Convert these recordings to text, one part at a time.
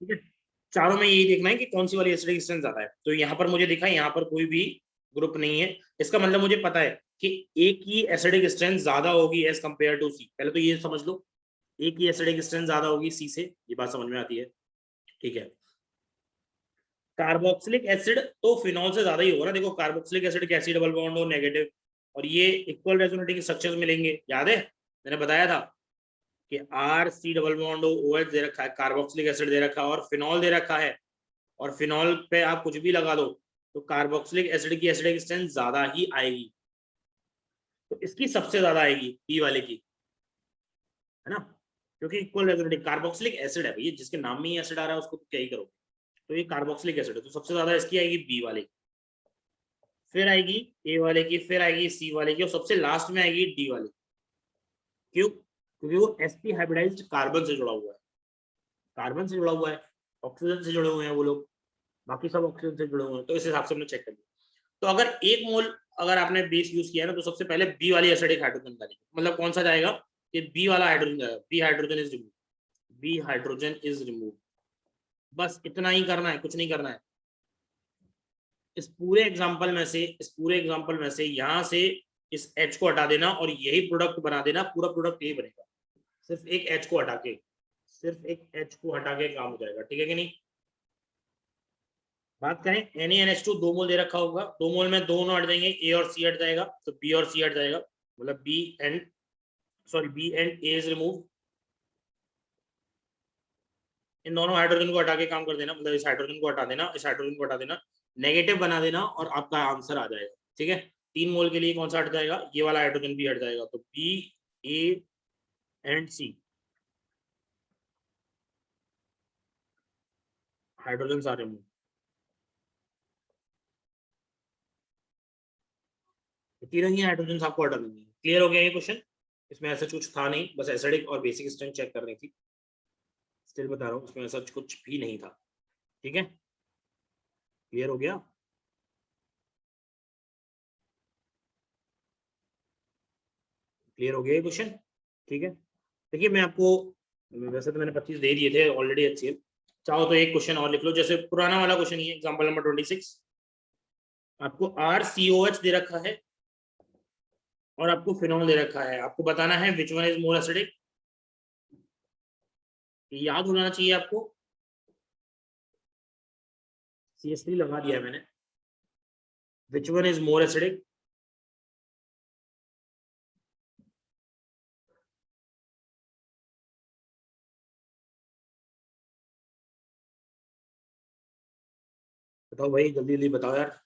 ठीक है, चारों में यही देखना है कि कौन सी वाली एसिडिक स्ट्रेंथ ज्यादा है। तो यहाँ पर मुझे दिखा, यहाँ पर कोई भी ग्रुप नहीं है, इसका मतलब मुझे पता है कि ए की एसिडिक स्ट्रेंथ ज्यादा होगी एज कंपेयर टू सी। पहले तो ये समझ लो, ए की एसिडिक स्ट्रेंथ ज्यादा होगी सी से, ये बात समझ में आती है। ठीक है, कार्बोक्सिलिक एसिड तो फिनॉल से ज्यादा ही होगा ना। देखो कार्बोक्सिलिक एसिड के एसिड डबल बॉन्ड हो नेगेटिव, और ये इक्वल रेजोनेटिंग स्ट्रक्चर्स मिलेंगे, याद है मैंने बताया था कि आर सी डबल बॉन्ड हो, ओ एच दे रखा है, कार्बोक्सिलिक एसिड दे रखा है और फिनॉल दे रखा है, और फिनॉल पे आप कुछ भी लगा दो तो कार्बोक्सिलिक एसिड की एसिडिक स्ट्रेंथ ज्यादा ही आएगी। तो इसकी सबसे ज्यादा आएगी पी वाले की, है ना, क्योंकि इक्वल रेजोनेटिंग कार्बोक्सिलिक एसिड है भैया, जिसके नाम में ही एसिड आ रहा है उसको तो क्या ही करोगे। तो ये कार्बोक्सिलिक एसिड है, तो सबसे ज्यादा इसकी आएगी बी वाले, फिर आएगी ए वाले की, फिर आएगी सी वाले की, और सबसे लास्ट में आएगी डी वाले। क्यों? क्योंकि वो sp हाइब्रिडाइज्ड कार्बन से जुड़ा हुआ है, कार्बन से जुड़ा हुआ है, ऑक्सीजन से जुड़े हुए हैं वो लोग, बाकी सब ऑक्सीजन से जुड़े हुए हैं, तो इस हिसाब से हमने चेक कर लिया। तो अगर 1 मोल अगर आपने बेस यूज किया ना, तो सबसे पहले बी वाली एसिडिक हाइड्रोजन डालेंगे, मतलब कौन सा जाएगा कि बी वाला हाइड्रोजन जाएगा, B hydrogen is remove, B hydrogen is remove. बस इतना ही करना है, कुछ नहीं करना है। इस पूरे एग्जांपल में से, इस पूरे एग्जांपल में से यहाँ से इस H को हटा देना और यही प्रोडक्ट बना देना, पूरा प्रोडक्ट यही बनेगा। सिर्फ एक H को हटा के, सिर्फ एक H को हटा के काम हो जाएगा, ठीक है कि नहीं। बात करें NaNH2 2 मोल दे रखा होगा, 2 मोल में दोनों हट जाएंगे, A और C हट जाएगा, तो B और C हट जाएगा, मतलब B and A is remove. इन दोनों हाइड्रोजन को हटा के काम कर देना, मतलब इस हाइड्रोजन को हटा देना, इस हाइड्रोजन को हटा देना, नेगेटिव बना देना, और आपका आंसर आ जाएगा। ठीक है, 3 मोल के लिए कौन सा हट जाएगा, ये वाला हाइड्रोजन भी हट जाएगा, तो B A and C hydrogen are remove. तीनों ही हाइड्रोजन आपको हटा देंगे। क्लियर हो गया ये क्वेश्चन? इसमें ऐसा कुछ था नहीं, बस एसिडिक और बेसिक स्ट्रेंथ चेक करनी थी। स्टिल बता रहा हूँ, इसमें ऐसा कुछ भी नहीं था। ठीक है, क्लियर हो गया? क्लियर हो गया ये क्वेश्चन? ठीक है, देखिए मैं आपको, वैसे तो मैंने 25 दे दिए थे ऑलरेडी HCl, चाहो तो एक क्वेश्चन और लिख लो, जैसे पुराना वाला क्वेश्चन ही है, एग्जांपल नंबर 26। आपको RCOH दे रखा है और आपको फिनॉल दे रखा है, आपको बताना है विच वन इज मोर एसिडिक। याद होना चाहिए आपको, CH3 लगा दिया है मैंने। विच वन इज मोर एसिडिक? बताओ भाई, जल्दी जल्दी बताओ यार,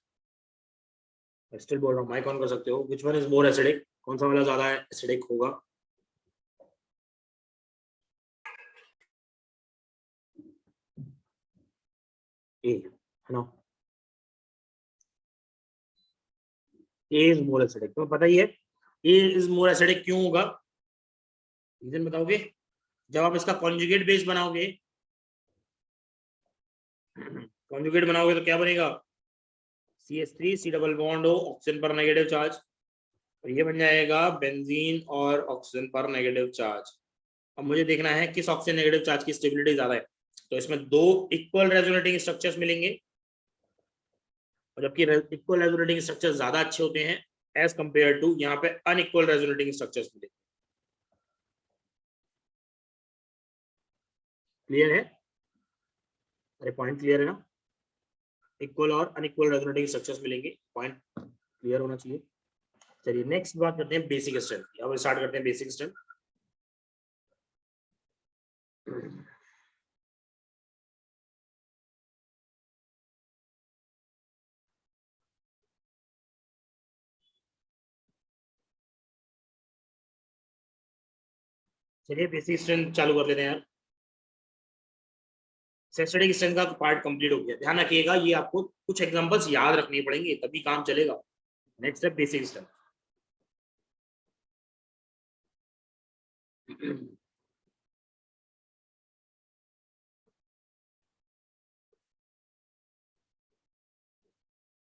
स्टिल बोल रहा हूँ, माइक ऑन कर सकते हो। विच वन इज मोर एसिडिक, कौन सा वाला ज्यादा एसिडिक होगा? ए, है ना, ए इज मोर एसिडिक, तो पता ही है ए इज मोर एसिडिक क्यों होगा, रीजन बताओगे? जब आप इसका कॉन्जुगेट बेस बनाओगे, कॉन्जुगेट बनाओगे तो क्या बनेगा, CH3 C डबल बॉन्ड हो, ऑक्सीजन पर नेगेटिव चार्ज, और ये बन जाएगा बेंजीन और ऑक्सीजन पर नेगेटिव चार्ज। अब मुझे देखना है किस ऑक्सीजन नेगेटिव चार्ज की स्टेबिलिटी ज्यादा है। तो इसमें दो इक्वल रेजोनेटिंग स्ट्रक्चर्स मिलेंगे, और जबकि इक्वल रेजोनेटिंग स्ट्रक्चर्स ज्यादा अच्छे होते हैं एज कंपेयर टू यहाँ पे अनइक्वल रेजोनेटिंग स्ट्रक्चर्स मिलेंगे। क्लियर है? अरे पॉइंट क्लियर है ना? इक्वल और अनइक्वल रेजोनेटिंग स्ट्रक्चर्स मिलेंगे, पॉइंट क्लियर होना चाहिए। चलिए नेक्स्ट बात करते हैं बेसिक स्ट्रेंथ की। अब स्टार्ट करते हैं बेसिक स्ट्रेंथ। चलिए बेसिक स्ट्रेंथ चालू कर लेते हैं यार। एसिडिक स्ट्रेंथ का पार्ट कंप्लीट हो गया। ध्यान रखिएगा, ये आपको कुछ एग्जांपल्स याद रखने पड़ेंगे तभी काम चलेगा। नेक्स्ट है बेसिक स्ट्रेंथ।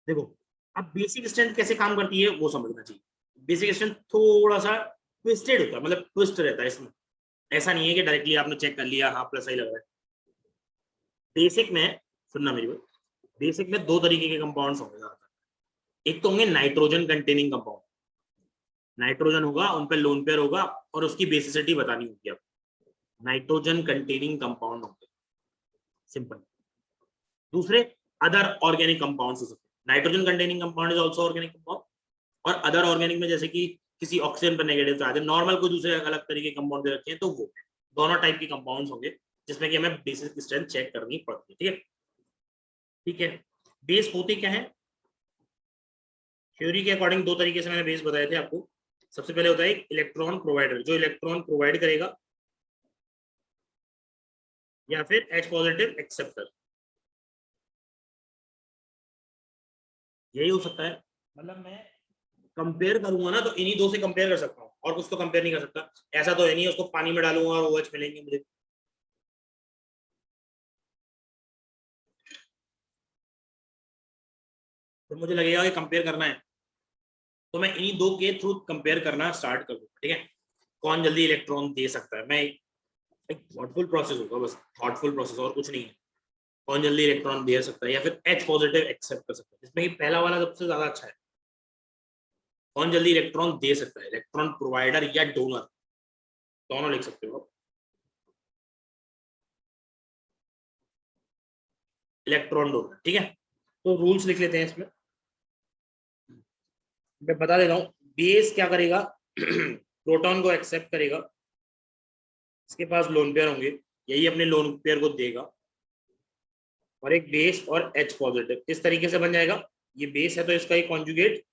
देखो, अब बेसिक स्ट्रेंथ कैसे काम करती है वो समझना चाहिए। बेसिक स्ट्रेंथ थोड़ा सा ट्विस्टेड होता है, मतलब ट्विस्ट रहता है इसमें। ऐसा नहीं है कि डायरेक्टली आपने चेक कर लिया हाँ प्लस ही लग रहा है। बेसिक में सुनना मेरी बात, बेसिक में दो तरीके के कंपाउंड्स होंगे ज्यादातर। एक तो होंगे नाइट्रोजन कंटेनिंग कंपाउंड, नाइट्रोजन होगा, उन पे लोन पेयर होगा और उसकी बेसिसिटी बतानी होगी आपको। नाइट्रोजन कंटेनिंग कंपाउंड होंगे, सिंपल। दूसरे अदर ऑर्गेनिक कंपाउंड्स हो सकते हैं। Nitrogen containing compound is also organic compound, और अदर ऑर्गेनिक में जैसे कि किसी ऑक्सीजन पर नेगेटिव चार्ज है, नॉर्मल कोई दूसरे अलग तरीके के कंपाउंड दे रखे हैं, तो वो दोनों टाइप के कंपाउंड्स होंगे जिसमें कि हमें बेसिक स्ट्रेंथ चेक करनी पड़ती है। ठीक है, ठीक है। बेस होते क्या है थ्योरी के अकॉर्डिंग? दो तरीके से मैंने बेस बताए थे आपको। सबसे पहले होता है इलेक्ट्रॉन प्रोवाइडर, जो इलेक्ट्रॉन प्रोवाइड करेगा, या फिर H पॉजिटिव एक्सेप्टर, यही हो सकता है। मतलब मैं कंपेयर करूंगा ना तो इन्हीं दो से कंपेयर कर सकता हूँ, और कुछ तो कंपेयर नहीं कर सकता। ऐसा तो है नहीं उसको पानी में डालूंगा और OH मिलेंगे मुझे। तो मुझे लगेगा कि कंपेयर करना है तो मैं इन्हीं दो के थ्रू कंपेयर करना स्टार्ट कर दूंगा। ठीक है, कौन जल्दी इलेक्ट्रॉन दे सकता है। मैं एक थॉटफुल प्रोसेस होगा, बस थॉटफुल प्रोसेस, और कुछ नहीं है। कौन जल्दी इलेक्ट्रॉन दे सकता है या फिर H पॉजिटिव एक्सेप्ट कर सकता है, जिसमें कि पहला वाला सबसे ज्यादा अच्छा है। कौन जल्दी इलेक्ट्रॉन दे सकता है, इलेक्ट्रॉन प्रोवाइडर या डोनर, दोनों लिख सकते हो। इलेक्ट्रॉन डोनर, ठीक है। तो रूल्स लिख लेते हैं इसमें, मैं बता देता हूँ। बेस क्या करेगा प्रोटॉन को एक्सेप्ट करेगा, इसके पास लोन पेयर होंगे, यही अपने लोन पेयर को देगा, और एक बेस और H पॉजिटिव इस तरीके से बन जाएगा। ये बेस है तो इसका एक कॉन्जुगेट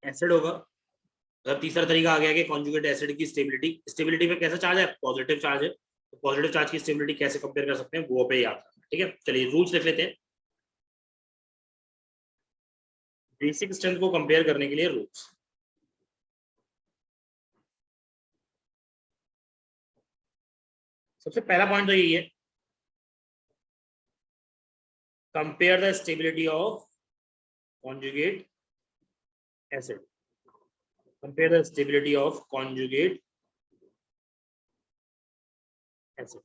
एसिड होगा। मतलब तीसरा तरीका आ गया कि कॉन्जुगेट एसिड की स्टेबिलिटी, स्टेबिलिटी पे कैसा चार्ज है, पॉजिटिव चार्ज है, तो पॉजिटिव चार्ज की स्टेबिलिटी कैसे कंपेयर कर सकते हैं वो पे याद रखना। ठीक है, चलिए रूल्स लिख लेते हैं। बेसिक स्ट्रेंथ को कंपेयर करने के लिए रूल्स। सबसे पहला पॉइंट तो यही है, compare the stability of conjugate acid, compare the stability of conjugate acid।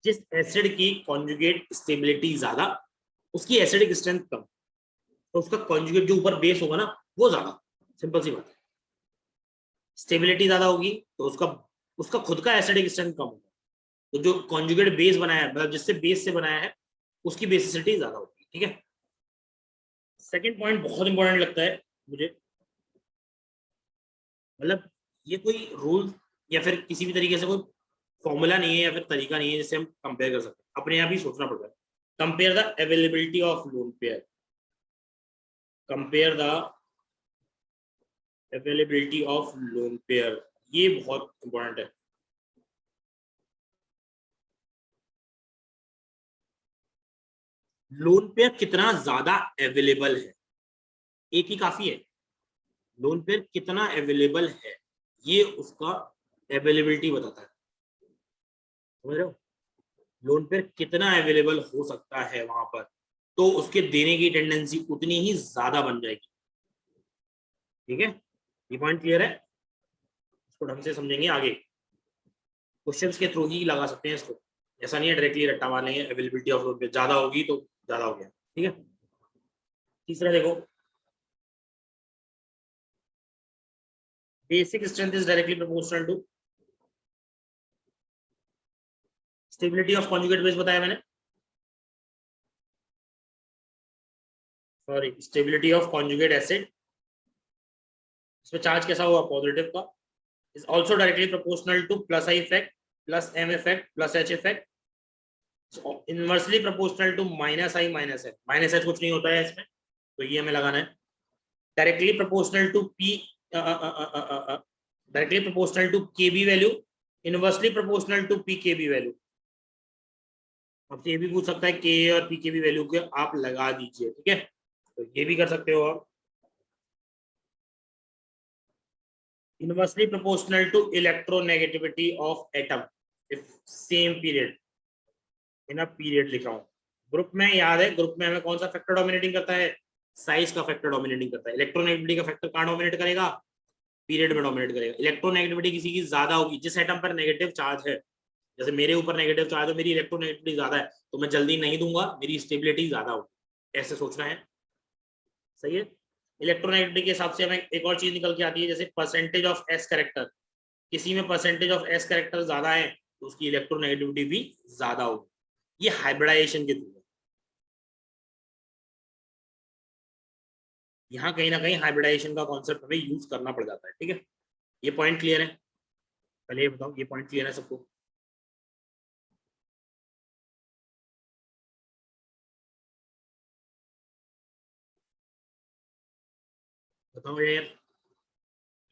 जिस एसिड की कॉन्जुगेट स्टेबिलिटी ज्यादा, उसकी एसिडिक स्ट्रेंथ कम, तो उसका कॉन्जुगेट जो ऊपर बेस होगा ना वो ज्यादा। सिंपल सी बात है, स्टेबिलिटी ज्यादा होगी तो उसका उसका खुद का एसिडिक स्ट्रेंथ कम होगा, तो जो कॉन्जुगेट बेस बनाया है, मतलब जिससे बेस से बनाया है, उसकी बेसिसिटी ज्यादा होगी। ठीक है, सेकंड पॉइंट बहुत इंपॉर्टेंट लगता है मुझे। मतलब ये कोई रूल या फिर किसी भी तरीके से कोई फॉर्मूला नहीं है या फिर तरीका नहीं है जिससे हम कंपेयर कर सकते हैं, अपने आप ही सोचना पड़ता है। Compare the availability of lone pair, compare the availability of lone pair, ये बहुत इंपॉर्टेंट है। लोन पेयर कितना ज्यादा अवेलेबल है, एक ही काफी है। लोन पेयर कितना अवेलेबल है, ये उसका अवेलेबिलिटी बताता है, समझ रहे हो। लोन पेयर कितना अवेलेबल हो सकता है वहां पर, तो उसके देने की टेंडेंसी उतनी ही ज्यादा बन जाएगी। ठीक है, ये पॉइंट क्लियर है, इसको ढंग से समझेंगे आगे, क्वेश्चंस के थ्रू ही लगा सकते हैं इसको। ऐसा नहीं है डायरेक्टली रट्टा मार लेंगे, अवेलेबिलिटी ऑफ लोन पेयर ज्यादा होगी तो ज्यादा हो गया। ठीक है, तीसरा देखो, basic strength is directly proportional to stability of conjugate base, बताया मैंने, sorry stability of conjugate acid, इसमें चार्ज कैसा होगा पॉजिटिव का, is also directly proportional to plus I effect plus M effect plus H effect, inversely proportional to minus I minus H, minus H कुछ नहीं होता है इसमें, तो ये हमें लगाना है। Directly proportional to P, directly proportional to K B value, inversely proportional to P K B value. आपसे ये भी पूछ सकता है के और पी के बी वैल्यू के आप लगा दीजिए। ठीक है, तो ये भी कर सकते हो आप। Inversely proportional to electronegativity of atom if same period, in a period लिख रहा हूँ। ग्रुप में याद है, ग्रुप में हमें कौन सा फैक्टर डोमिनेटिंग करता है, साइज का फैक्टर डोमिनेटिंग करता है। इलेक्ट्रोनेगेटिविटी का फैक्टर कहाँ डोमिनेट करेगा, पीरियड में डोमिनेट करेगा। इलेक्ट्रोनेगेटिविटी किसी की ज्यादा होगी, जिस एटम पर नेगेटिव चार्ज है, जैसे मेरे ऊपर नेगेटिव चार्ज है, मेरी इलेक्ट्रोनेगेटिविटी ज्यादा है, तो मैं जल्दी नहीं दूंगा, मेरी स्टेबिलिटी ज्यादा होगी, ऐसे सोचना है। सही है। इलेक्ट्रोनेगेटिविटी के हिसाब से हमें एक और चीज निकल के आती है, जैसे परसेंटेज ऑफ एस कैरेक्टर, किसी में परसेंटेज ऑफ एस कैरेक्टर ज्यादा है तो उसकी इलेक्ट्रोनेगेटिविटी भी ज्यादा होगी। ये हाइब्रिडाइजेशन के थ्रू है। यहाँ कहीं ना कहीं हाइब्रिडाइजेशन का कॉन्सेप्ट हमें यूज करना पड़ जाता है। ठीक है, ये पॉइंट क्लियर है? पहले ये बताओ, ये पॉइंट क्लियर है सबको? बताओ यार,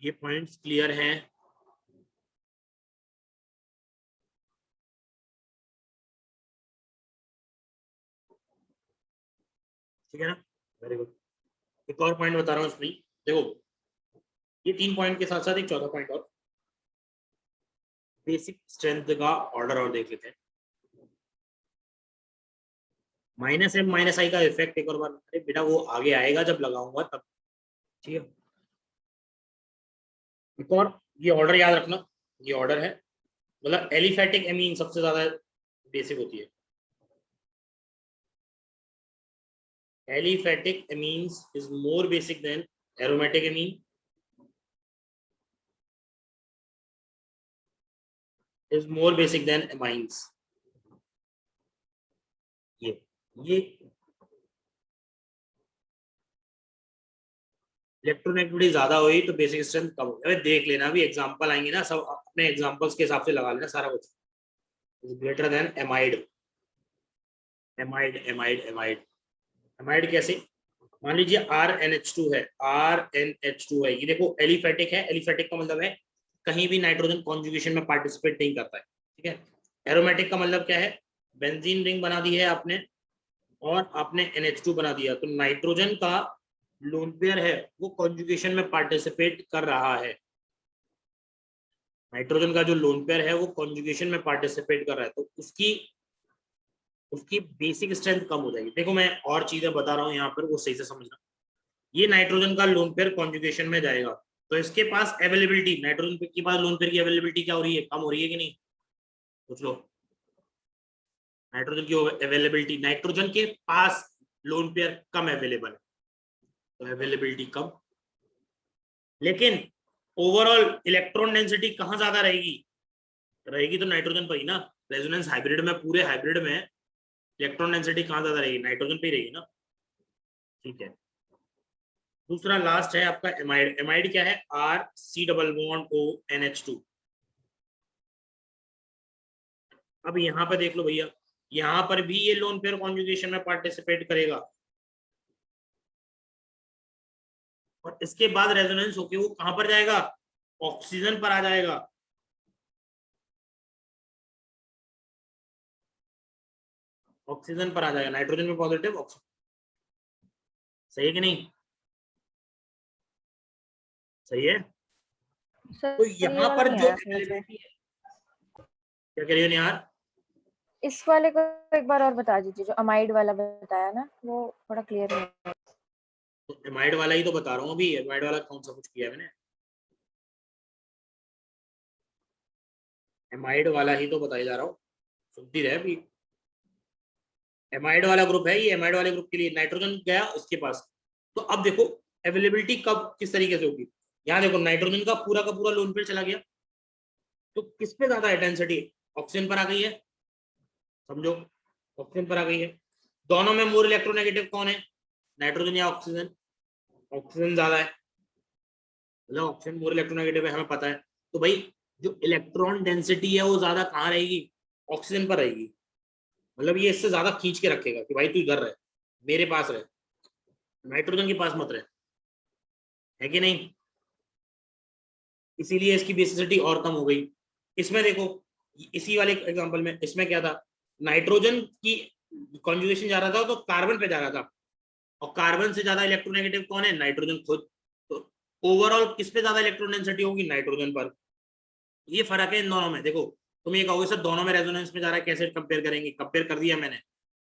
ये पॉइंट्स क्लियर हैं? ठीक है ना, वेरी गुड। एक और पॉइंट बता रहा हूँ इसमें, देखो ये 3 पॉइंट के साथ साथ एक चौथा पॉइंट और, बेसिक स्ट्रेंथ का ऑर्डर और देख लेते हैं। -m -i का इफेक्ट एक और बार, अरे बेटा वो आगे आएगा जब लगाऊंगा तब। ठीक है, एक और ये ऑर्डर याद रखना, ये ऑर्डर है, मतलब एलिफेटिक एमीन सबसे ज्यादा बेसिक होती है। Aliphatic amines is more basic than aromatic amine, is more basic than amines। ये इलेक्ट्रोनेगेटिविटी ज्यादा हुई तो बेसिक स्ट्रेंथ कम हो, अरे देख लेना, अभी एग्जांपल आएंगे ना, सब अपने एग्जांपल्स के हिसाब से लगा लेना सारा कुछ। Greater than amide, amide amide amide amide कैसे? मान लीजिए RnH2 है, RnH2 है, ये देखो एलिफेटिक है, एलिफेटिक का मतलब है कहीं भी नाइट्रोजन कॉन्जुगेशन में पार्टिसिपेट नहीं करता है। ठीक है, एरोमेटिक का मतलब क्या है? बेंजीन रिंग बना दी है आपने और आपने NH2 बना दिया, तो नाइट्रोजन का लोन पेयर है वो कॉन्जुगेशन में पार्टिसिपेट कर रहा है। नाइट्रोजन का जो लोन पेयर है वो कॉन्जुगेशन में पार्टिसिपेट कर रहा है, तो उसकी उसकी बेसिक स्ट्रेंथ कम हो जाएगी। देखो मैं और चीजें बता रहा हूँ यहाँ पर, वो सही से समझना। ये नाइट्रोजन का लोन पेयर कॉन्जुगेशन में जाएगा तो इसके पास अवेलेबिलिटी, नाइट्रोजन के पास लोन पेयर की अवेलेबिलिटी क्या हो रही है? कम हो रही है कि नहीं? पूछ लो। नाइट्रोजन की अवेलेबिलिटी, नाइट्रोजन के पास लोन पेयर कम अवेलेबल है, तो अवेलेबिलिटी कम, लेकिन ओवरऑल इलेक्ट्रॉन डेंसिटी कहाँ ज्यादा रहेगी? रहेगी तो नाइट्रोजन पर ही ना। रेजोनेंस हाइब्रिड में, पूरे हाइब्रिड में इलेक्ट्रॉन डेंसिटी कहाँ ज्यादा रहेगी? नाइट्रोजन पे ही रहेगी ना। ठीक है, दूसरा लास्ट है आपका एमाइड। एमाइड क्या है? RC double bond O NH2। अब यहाँ पर देख लो भैया, यहाँ पर भी ये लोन पेयर कॉन्जुगेशन में पार्टिसिपेट करेगा और इसके बाद रेजोनेंस होके वो कहां पर जाएगा? ऑक्सीजन पर आ जाएगा। ऑक्सीजन पर आ जाएगा, नाइट्रोजन में पॉजिटिव, ऑक्सीजन। सही है कि नहीं? सही है। तो सर ये यहाँ वाला पर नहीं जो आया समझ में। अवेलेबिलिटी है, क्या कह रही हो निहार? इस वाले को एक बार और बता दीजिए, जो अमाइड वाला बताया ना, वो थोड़ा क्लियर नहीं है। तो एमाइड वाला ही तो बता रहा हूँ अभी, एमाइड वाला कौन सा कुछ किया है मैंने? एमाइड वाला ही तो बताया जा रहा हूँ, सुनती रहे अभी। एमाइड वाला ग्रुप है ये, एमाइड वाले ग्रुप के लिए नाइट्रोजन गया इसके पास, तो अब देखो अवेलेबिलिटी कब किस तरीके से होगी। यहाँ देखो नाइट्रोजन का पूरा लोन पेयर चला गया, तो किस पे ज्यादा डेंसिटी? ऑक्सीजन पर आ गई है, समझो, ऑक्सीजन पर आ गई है। दोनों में मोर इलेक्ट्रोनेगेटिव कौन है? नाइट्रोजन या ऑक्सीजन? ऑक्सीजन ज्यादा है, मतलब ऑक्सीजन मोर इलेक्ट्रोनेगेटिव है, हमें पता है। तो भाई जो इलेक्ट्रॉन डेंसिटी है वो ज्यादा कहाँ रहेगी? ऑक्सीजन पर रहेगी। मतलब ये इससे ज्यादा खींच के रखेगा कि भाई तू इधर रहे, मेरे पास रहे, नाइट्रोजन के पास मत रहे, है कि नहीं? इसीलिए इसकी बेसिसिटी और कम हो गई। इसमें देखो, इसी वाले एग्जांपल में इसमें क्या था? नाइट्रोजन की कॉन्जुगेशन जा रहा था तो कार्बन पे जा रहा था, और कार्बन से ज्यादा इलेक्ट्रोनेगेटिव कौन है? नाइट्रोजन खुद। तो ओवरऑल किस पे ज्यादा इलेक्ट्रॉन डेंसिटी होगी? नाइट्रोजन पर। ये फर्क है इन दोनों में। देखो तुम ये कहोगे सर दोनों में रेजोनेंस में जा रहा है, कैसे कंपेयर करेंगे? कंपेयर कर दिया मैंने,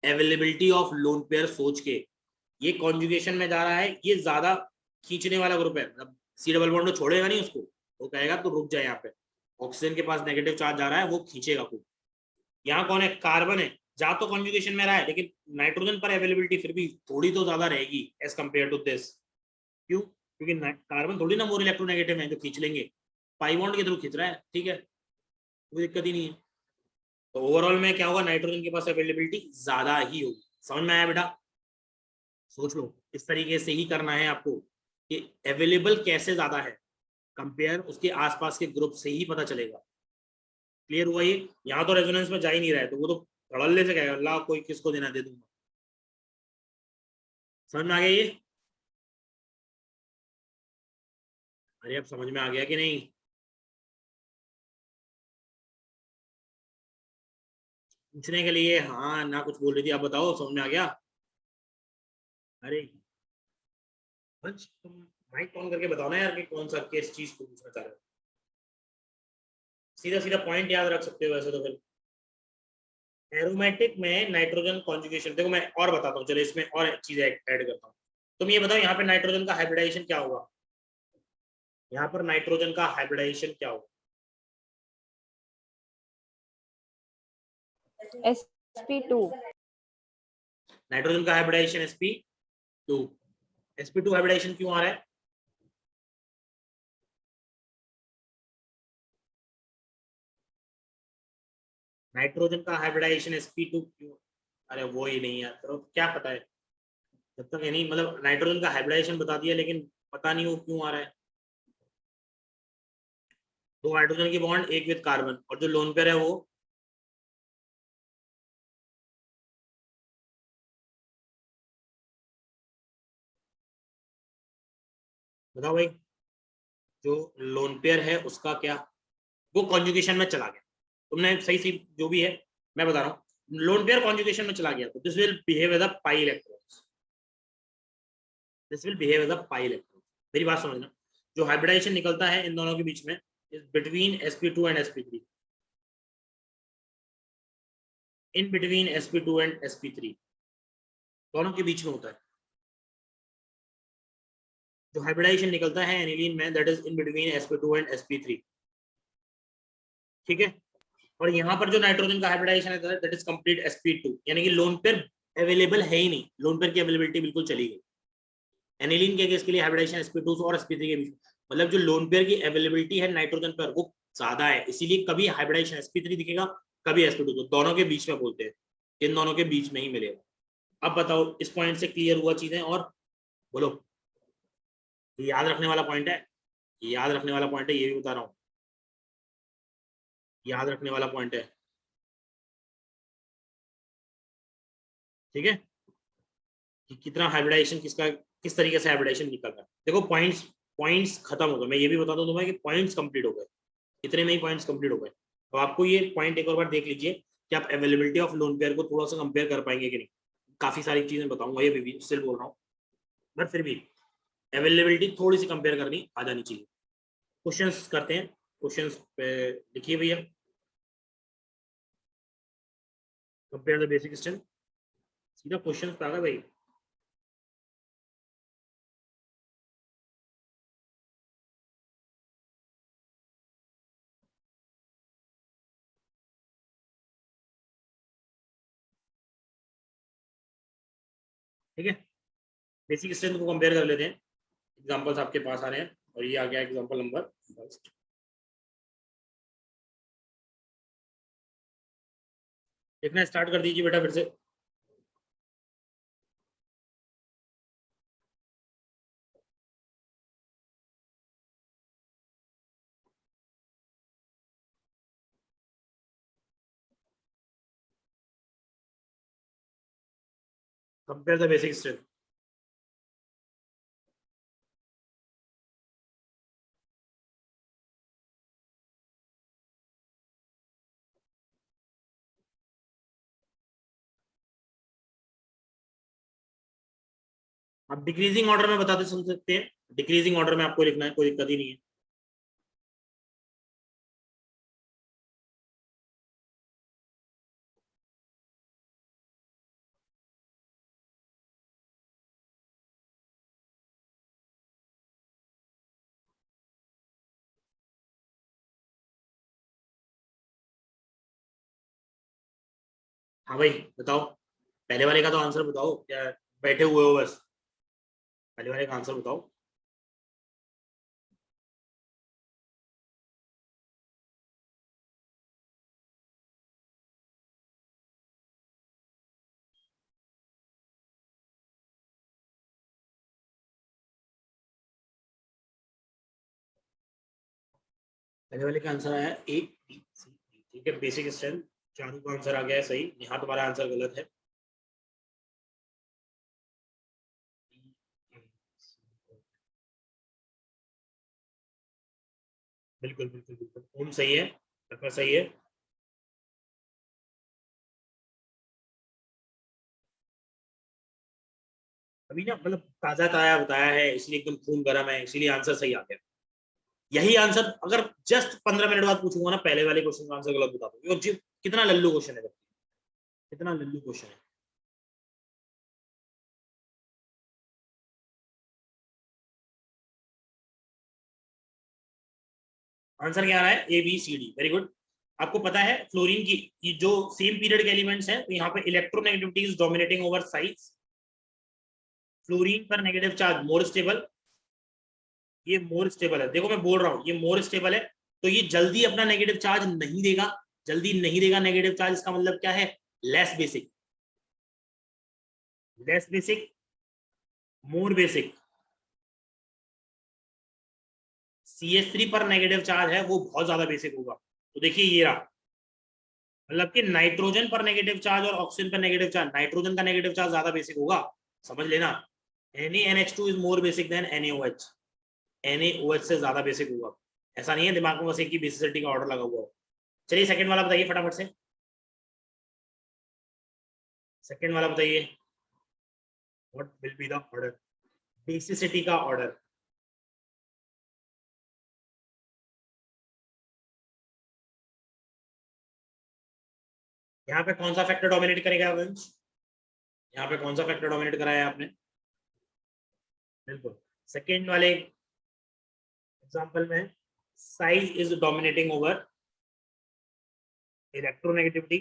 अवेलेबिलिटी ऑफ लोन पेयर सोच के। ये कॉन्जुगेशन में जा रहा है, ये ज्यादा खींचने वाला ग्रुप है, मतलब सी डबल बॉन्ड छोड़ेगा नहीं उसको, वो कहेगा तो रुक जाए, यहाँ पे ऑक्सीजन के पास नेगेटिव चार्ज जा रहा है, वो खींचेगा खूब। यहाँ कौन है, कार्बन है, जा तो कॉन्जुगेशन में रहा है, लेकिन नाइट्रोजन पर अवेलेबिलिटी फिर भी थोड़ी तो ज्यादा रहेगी एज कंपेयर टू दिस। क्यों? क्योंकि कार्बन थोड़ी ना मोर इलेक्ट्रोनेगेटिव है जो खींच लेंगे, पाई बॉन्ड के थ्रू खींच रहा है, ठीक है, कोई दिक्कत ही नहीं है। तो ओवरऑल में क्या होगा, नाइट्रोजन के पास अवेलेबिलिटी ज्यादा ही होगी। समझ में आया बेटा? सोच लो, इस तरीके से ही करना है आपको कि अवेलेबल कैसे ज्यादा है, कंपेयर उसके आसपास के ग्रुप से ही पता चलेगा। क्लियर हुआ ये? यहाँ तो रेजोनेंस में जा ही नहीं रहा है, तो वो तो धड़ल्ले से कहेगा अल्लाह कोई किसको देना दे दूंगा। समझ में आ गया ये? अरे अब समझ में आ गया कि नहीं? पूछने के लिए हाँ ना कुछ बोल रही थी, आप बताओ समझ में आ गया? अरे वंश, तुम माइक ऑन करके बताओ ना यार कि कौन सा किस चीज को पूछना चाह रहे हो। सीधा सीधा पॉइंट याद रख सकते हो वैसे तो। फिर एरोमेटिक में नाइट्रोजन कॉन्जुगेशन देखो, मैं और बताता हूँ, चलो इसमें और चीजें ऐड करता हूँ। तुम ये बताओ यहाँ पे नाइट्रोजन का हाइब्रिडाइजेशन क्या होगा, यहाँ पर नाइट्रोजन का हाइब्रिडाइजेशन क्या होगा? sp2। नाइट्रोजन का हाइब्रिडाइजेशन sp2। sp2 हाइब्रिडाइजेशन क्यों आ रहा है? नाइट्रोजन का हाइब्रिडाइजेशन sp2 क्यों? अरे वो ही नहीं यार, तो क्या पता है, जब तक है नहीं, मतलब नाइट्रोजन का हाइब्रिडाइजेशन बता दिया लेकिन पता नहीं वो क्यों आ रहा है। दो हाइड्रोजन की बॉन्ड एक विद कार्बन, और जो लोन पेयर है वो बताओ भाई, जो लोन पेयर है उसका क्या, वो कॉन्जुगेशन में चला गया, तुमने सही सही जो भी है मैं बता रहा हूँ, लोन पेयर कॉन्जुगेशन में चला गया तो this will behave as a pi electrons, this will behave as a pi electron. मेरी बात समझना, जो हाइब्रिडाइजेशन निकलता है इन दोनों के बीच में is between sp2 and sp3, in between sp2 and sp3, दोनों के बीच में होता है जो हाइब्रिडाइजेशन निकलता है एनिलीन में, that is in between sp2 and sp3, ठीक है। और यहाँ पर जो नाइट्रोजन का हाइब्रिडाइजेशन है दैट इज कंप्लीट sp2, यानी कि लोन पेयर अवेलेबल है ही नहीं, लोन पेयर की अवेलेबिलिटी बिल्कुल चली गई। एनिलीन के केस के लिए हाइब्रिडाइजेशन sp2 और sp3 के बीच, मतलब जो लोन पेयर की अवेलेबिलिटी है नाइट्रोजन पर वो ज्यादा है, इसीलिए कभी हाइब्रिडाइजेशन sp3 दिखेगा, कभी sp2, तो दोनों के बीच में बोलते हैं, इन दोनों के बीच में ही मिलेगा। अब बताओ इस पॉइंट से क्लियर हुआ चीजें? और बोलो, ये याद रखने वाला पॉइंट है, ये याद रखने वाला पॉइंट है, ये भी बता रहा हूँ, याद रखने वाला पॉइंट है, ठीक है, कि कितना हाइब्रिडाइजेशन किसका, किस तरीके से हाइब्रिडाइजेशन निकल रहा है। देखो पॉइंट्स, पॉइंट्स खत्म हो गए, मैं ये भी बता दूं तुम्हें कि पॉइंट्स कंप्लीट हो गए, इतने में ही पॉइंट्स कंप्लीट हो गए। तो आपको ये पॉइंट एक और बार देख लीजिए कि आप अवेलेबिलिटी ऑफ लोन पेयर को थोड़ा सा कंपेयर कर पाएंगे कि नहीं। काफी सारी चीजें बताऊंगा, ये भी स्टिल बोल रहा हूँ, बट फिर भी अवेलेबिलिटी थोड़ी सी कंपेयर करनी आ जानी चाहिए। क्वेश्चंस करते हैं, क्वेश्चंस पे लिखिए भैया, कंपेयर द बेसिक सिस्टम, सीधा क्वेश्चंस पे आ गए भाई। ठीक है, बेसिक स्ट्रेंथ को कंपेयर कर लेते हैं, एग्जांपल्स आपके पास आ रहे हैं, और ये आ गया एग्जांपल नंबर फर्स्ट। देखना स्टार्ट कर दीजिए बेटा फिर से। Compare the basic strength. आप डिक्रीजिंग ऑर्डर में बताते सुन सकते हैं, डिक्रीजिंग ऑर्डर में आपको लिखना है, कोई दिक्कत ही नहीं है। हाँ भाई बताओ, पहले वाले का तो आंसर बताओ, क्या बैठे हुए हो बस, पहले वाले का आंसर बताओ। पहले वाले का आंसर आया ए बी सी डी, ठीक है। बेसिक स्ट्रेंथ, चारू का आंसर आ गया है सही, यहाँ तुम्हारा आंसर गलत है। बिल्कुल बिल्कुल बिल्कुल, ओम सही है, रफा सही है। अभी ना मतलब ताजा ताजा बताया है, इसलिए एकदम खून गर्म है, इसीलिए आंसर सही आ गया। यही आंसर अगर जस्ट 15 मिनट बाद पूछूंगा ना, पहले वाले क्वेश्चन का आंसर गलत बता दूंगी। और जी कितना लल्लू क्वेश्चन है, कितना लल्लू क्वेश्चन है। आंसर क्या आ रहा है, A B C D, very good. आपको पता है फ्लोरीन की ये जो सेम पीरियड के एलिमेंट्स हैं, तो यहाँ पे electronegativity is dominating over size. Fluorine पर नेगेटिव चार्ज मोर स्टेबल, ये मोर स्टेबल है, देखो मैं बोल रहा हूँ ये मोर स्टेबल है, तो ये जल्दी अपना नेगेटिव चार्ज नहीं देगा, जल्दी नहीं देगा नेगेटिव चार्ज, इसका मतलब क्या है, लेस बेसिक, लेस बेसिक, मोर बेसिक। CH3 पर नेगेटिव चार्ज है वो बहुत ज्यादा बेसिक होगा, तो देखिए ये रहा, मतलब कि नाइट्रोजन पर नेगेटिव चार्ज और ऑक्सीजन पर नेगेटिव चार्ज, नाइट्रोजन का नेगेटिव चार्ज ज्यादा बेसिक होगा, समझ लेना। NaNH2 is more basic than NaOH, NaOH से ज्यादा बेसिक होगा। ऐसा नहीं है दिमाग में बस एक ही बेसिसिटी का ऑर्डर लगा हुआ हो। चलिए सेकंड वाला बताइए फटाफट से, सेकंड वाला बताइए, what will be the order, basicity का ऑर्डर। यहाँ पे कौन सा फैक्टर डोमिनेट करेगा वंश, यहाँ पे कौन सा फैक्टर डोमिनेट कराया आपने, बिल्कुल सेकेंड वाले एग्जांपल में size is dominating over electronegativity.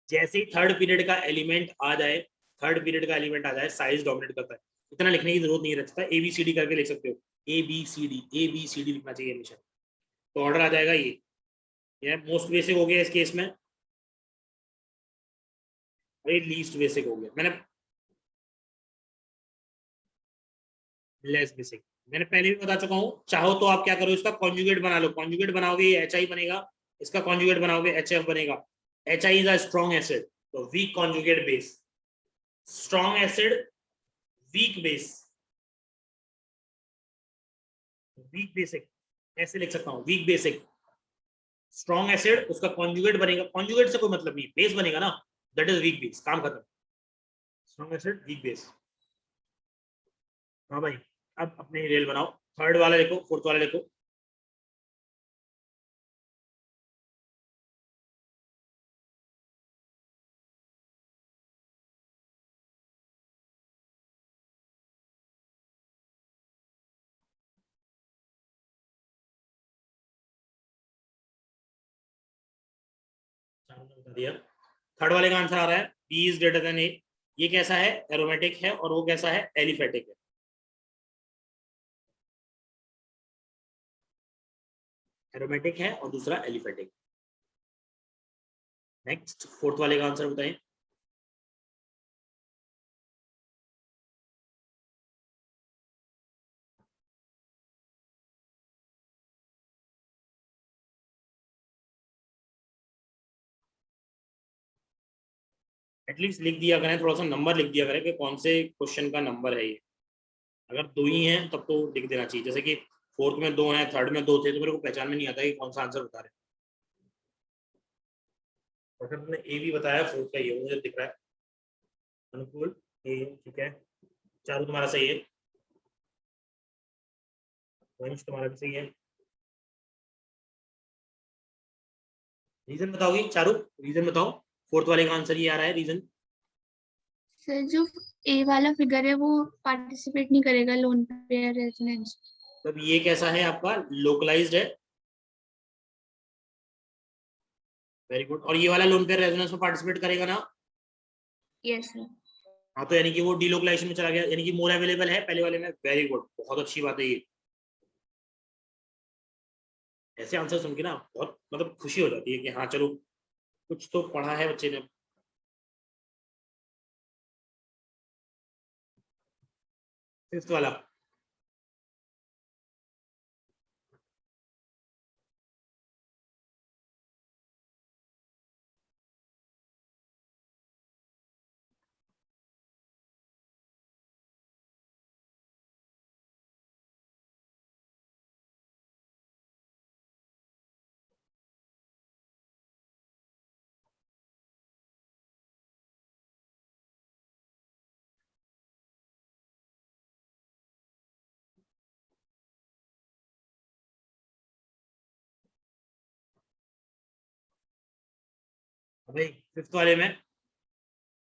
जैसे ही थर्ड पीरियड का एलिमेंट आ जाए, थर्ड पीरियड का एलिमेंट आ जाए, साइज डोमिनेट करता है। इतना लिखने की जरूरत नहीं रहता, ABCD करके लिख सकते हो, ABCD ABCD लिखना चाहिए हमेशा, तो ऑर्डर आ जाएगा ये मोस्ट बेसिक हो गया इस केस में, और ये लीस्ट बेसिक हो गया। मैंने लेस बेसिक मैंने पहले भी बता चुका हूँ, चाहो तो आप क्या करो, इसका कॉन्जुगेट बना लो, कॉन्जुगेट बनाओगे ये HI बनेगा, इसका कॉन्जुगेट बनाओगे HF बनेगा। HI is a strong acid, तो weak conjugate base, strong acid weak base, weak basic, ऐसे लिख सकता हूँ, वीक बेसिक स्ट्रॉन्ग एसिड, उसका कॉन्जुगेट बनेगा, कॉन्जुगेट से कोई मतलब नहीं, बेस बनेगा ना, दैट इज वीक बेस, काम खत्म। Strong acid weak base. हाँ भाई, अब अपने रेल बनाओ, थर्ड वाला देखो, फोर्थ वाला देखो। बता दिया, थर्ड वाले का आंसर आ रहा है बी इज ग्रेटर देन ए। ये कैसा है, एरोमेटिक है, और वो कैसा है, एलिफेटिक है। एरोमेटिक है और दूसरा एलिफेटिक। नेक्स्ट फोर्थ वाले का आंसर बताएं। एटलीस्ट लिख दिया करें, थोड़ा सा नंबर लिख दिया करें कि कौन से क्वेश्चन का नंबर है ये। अगर दो ही हैं तब तो लिख देना चाहिए, जैसे कि फोर्थ में दो हैं, थर्ड में दो थे, तो मेरे को पहचान में नहीं आता कि कौन सा आंसर बता रहे हैं। अगर तुमने ए भी बताया, फोर्थ का ये मुझे दिख रहा है, अनुकूल ए, ठीक है। चारू तुम्हारा सही है, वंश तुम्हारा भी सही है। रीजन बताओगी चारू, रीजन बताओ, फोर्थ वाले का आंसर ये आ रहा है, रीजन। सर जो ए वाला फिगर है वो पार्टिसिपेट नहीं करेगा लोन पेयर रेजोनेंस। तब ये कैसा है आपका, लोकलाइज्ड है, वेरी गुड। और ये वाला लोन पेयर रेजोनेंस में पार्टिसिपेट करेगा ना? Yes sir. हाँ, तो यानी कि वो डिलोकलाइजेशन में चला गया, यानी कि मोर अवेलेबल है पहले वाले में। वेरी गुड, बहुत अच्छी बात है ये। ऐसे आंसर सुन के ना बहुत मतलब खुशी हो जाती है कि हाँ चलो कुछ तो पढ़ा है बच्चे ने। फिफ्थ वाला, भाई फिफ्थ वाले में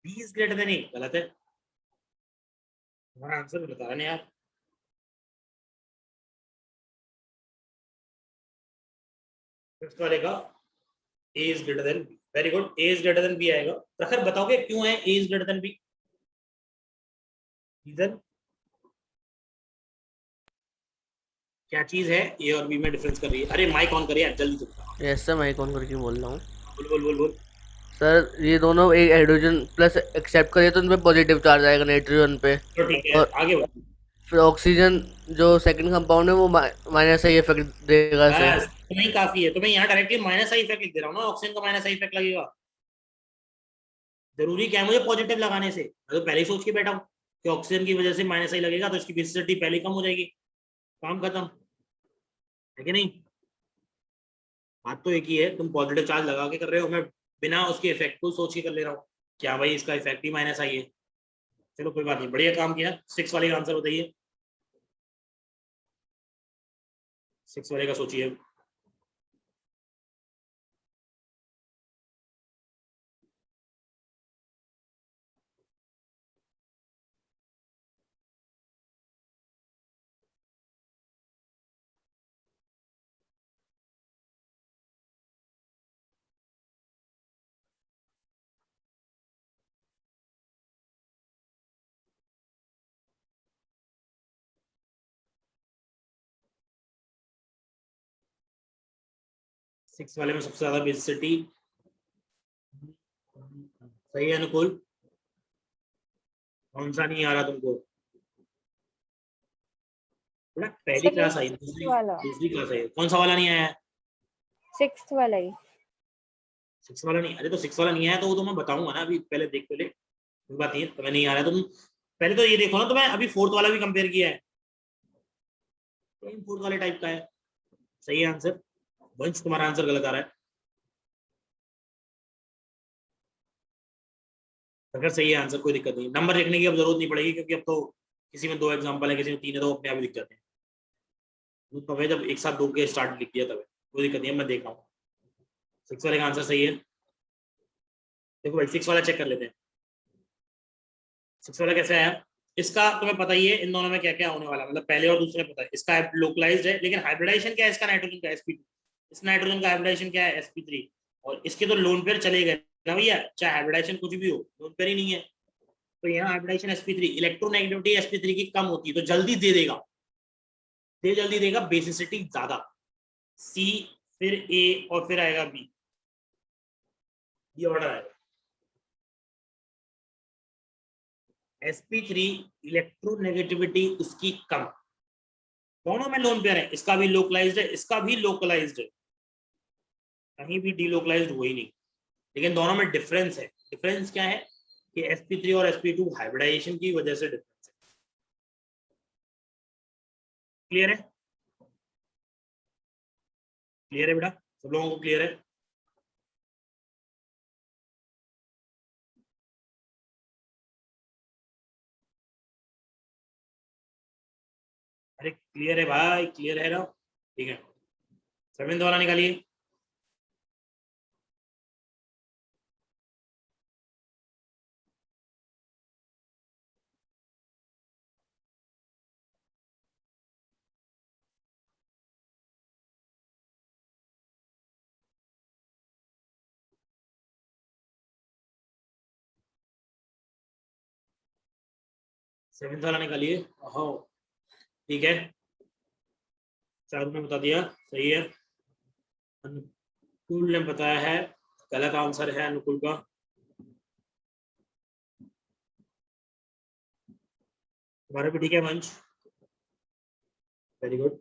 बी इज ग्रेटर देन ए गलत है। तुम्हारा आंसर बता रहे यार। फिफ्थ वाले का A is greater than B. Very good, A is greater than B आएगा। प्रखर बताओगे क्यों है A is greater than B? Reason क्या चीज है ए और बी में डिफरेंस कर रही है? अरे माइक ऑन करिए जल्दी से बताओ। यस सर, माइक ऑन करके बोल रहा हूँ। बोल बोल बोल बोल। सर ये दोनों एक हाइड्रोजन प्लस एक्सेप्ट करे तो उन पे पॉजिटिव चार्ज आएगा नाइट्रोजन पे, तो ठीक है, और आगे बढ़ो। फिर ऑक्सीजन जो सेकंड कंपाउंड है वो माइनस आई इफेक्ट देगा से। बस तुम्हें ही काफी है। तुम्हें यहाँ डायरेक्टली माइनस आई इफेक्ट लिख दे रहा हूँ ना, ऑक्सीजन का माइनस आई इफेक्ट लगेगा। जरूरी क्या है मुझे पॉजिटिव लगाने से? मैं तो पहले ही सोच के बैठा हूँ कि ऑक्सीजन की वजह से माइनस आई लगेगा तो इसकी बेसिसिटी पहले ही कम हो जाएगी, काम खत्म, है कि नहीं? बात तो एक ही है, तुम पॉजिटिव चार्ज लगा के कर रहे हो, मैं बिना उसके इफेक्ट को सोच के कर ले रहा हूँ। क्या भाई इसका इफेक्ट ही माइनस आई है। चलो कोई बात नहीं, बढ़िया काम किया। सिक्स वाले का आंसर बताइए। सिक्स वाले का सोचिए। सिक्स वाले में सबसे ज्यादा बेसिसिटी सही है अनुकूल? कौन सा नहीं आ रहा तुमको? बोला पहली सर क्लास आई, सिक्स्थ दूसरी वाला, दूसरी क्लास आई, कौन सा वाला नहीं आया है? सिक्स्थ वाला ही। सिक्स वाला नहीं? अरे तो सिक्स वाला नहीं आया तो वो तो मैं बताऊंगा ना, अभी पहले देख तो ले। कोई बात नहीं है, तुम्हें नहीं आ रहा है, तुम पहले तो ये देखो ना। तो मैं अभी फोर्थ वाला भी कंपेयर किया है, सेम फोर्थ वाले टाइप का है। सही है आंसर। वंश तुम्हारा आंसर गलत आ रहा है। अगर सही है आंसर कोई दिक्कत नहीं, नंबर लिखने की अब जरूरत नहीं पड़ेगी क्योंकि अब तो किसी में दो एग्जाम्पल है, किसी में तीन है, तो अपने आप ही दिख जाते हैं। तो मैं जब एक साथ दो के स्टार्ट लिख दिया तब कोई दिक्कत नहीं है, मैं देख रहा हूँ। सिक्स वाले का आंसर सही है। देखो भाई सिक्स वाला चेक कर लेते हैं। सिक्स वाला कैसे आया? इसका तुम्हें पता ही है इन दोनों में क्या क्या होने वाला, मतलब पहले और दूसरे में पता है। इसका लोकलाइज्ड है, लेकिन हाइब्रिडाइजेशन क्या है इसका? नाइट्रोजन का sp2। इस नाइट्रोजन का हाइब्रिडाइजेशन क्या है? sp3। और इसके तो लोन पेयर चले गए ना भैया, चाहे हाइब्रिडाइजेशन कुछ भी हो, लोन पेयर ही नहीं है। तो यहाँ हाइब्रिडाइजेशन sp3, इलेक्ट्रोनेगेटिविटी sp3 की कम होती है तो जल्दी दे देगा, दे जल्दी देगा, बेसिसिटी ज्यादा। सी, फिर ए, और फिर आएगा बी। ये ऑर्डर आएगा। sp3 इलेक्ट्रोनेगेटिविटी उसकी कम। दोनों में लोन पेयर है, इसका भी लोकलाइज्ड है, इसका भी लोकलाइज्ड है, कहीं भी डीलोकलाइज्ड हुआ ही नहीं। लेकिन दोनों में डिफरेंस है। डिफरेंस क्या है कि sp3 और sp2 हाइब्रिडाइजेशन की वजह से डिफरेंस है। क्लियर है? क्लियर है बेटा? सब लोगों को क्लियर है? अरे क्लियर है भाई, क्लियर है ना? ठीक है, सेवेंथ वाला निकालिए। 7th वाला निकालिए। हाँ ठीक है, चारू ने बता दिया, सही है। अनुकूल ने बताया है गलत आंसर है अनुकूल का। तुम्हारा भी ठीक है वंश, वेरी गुड।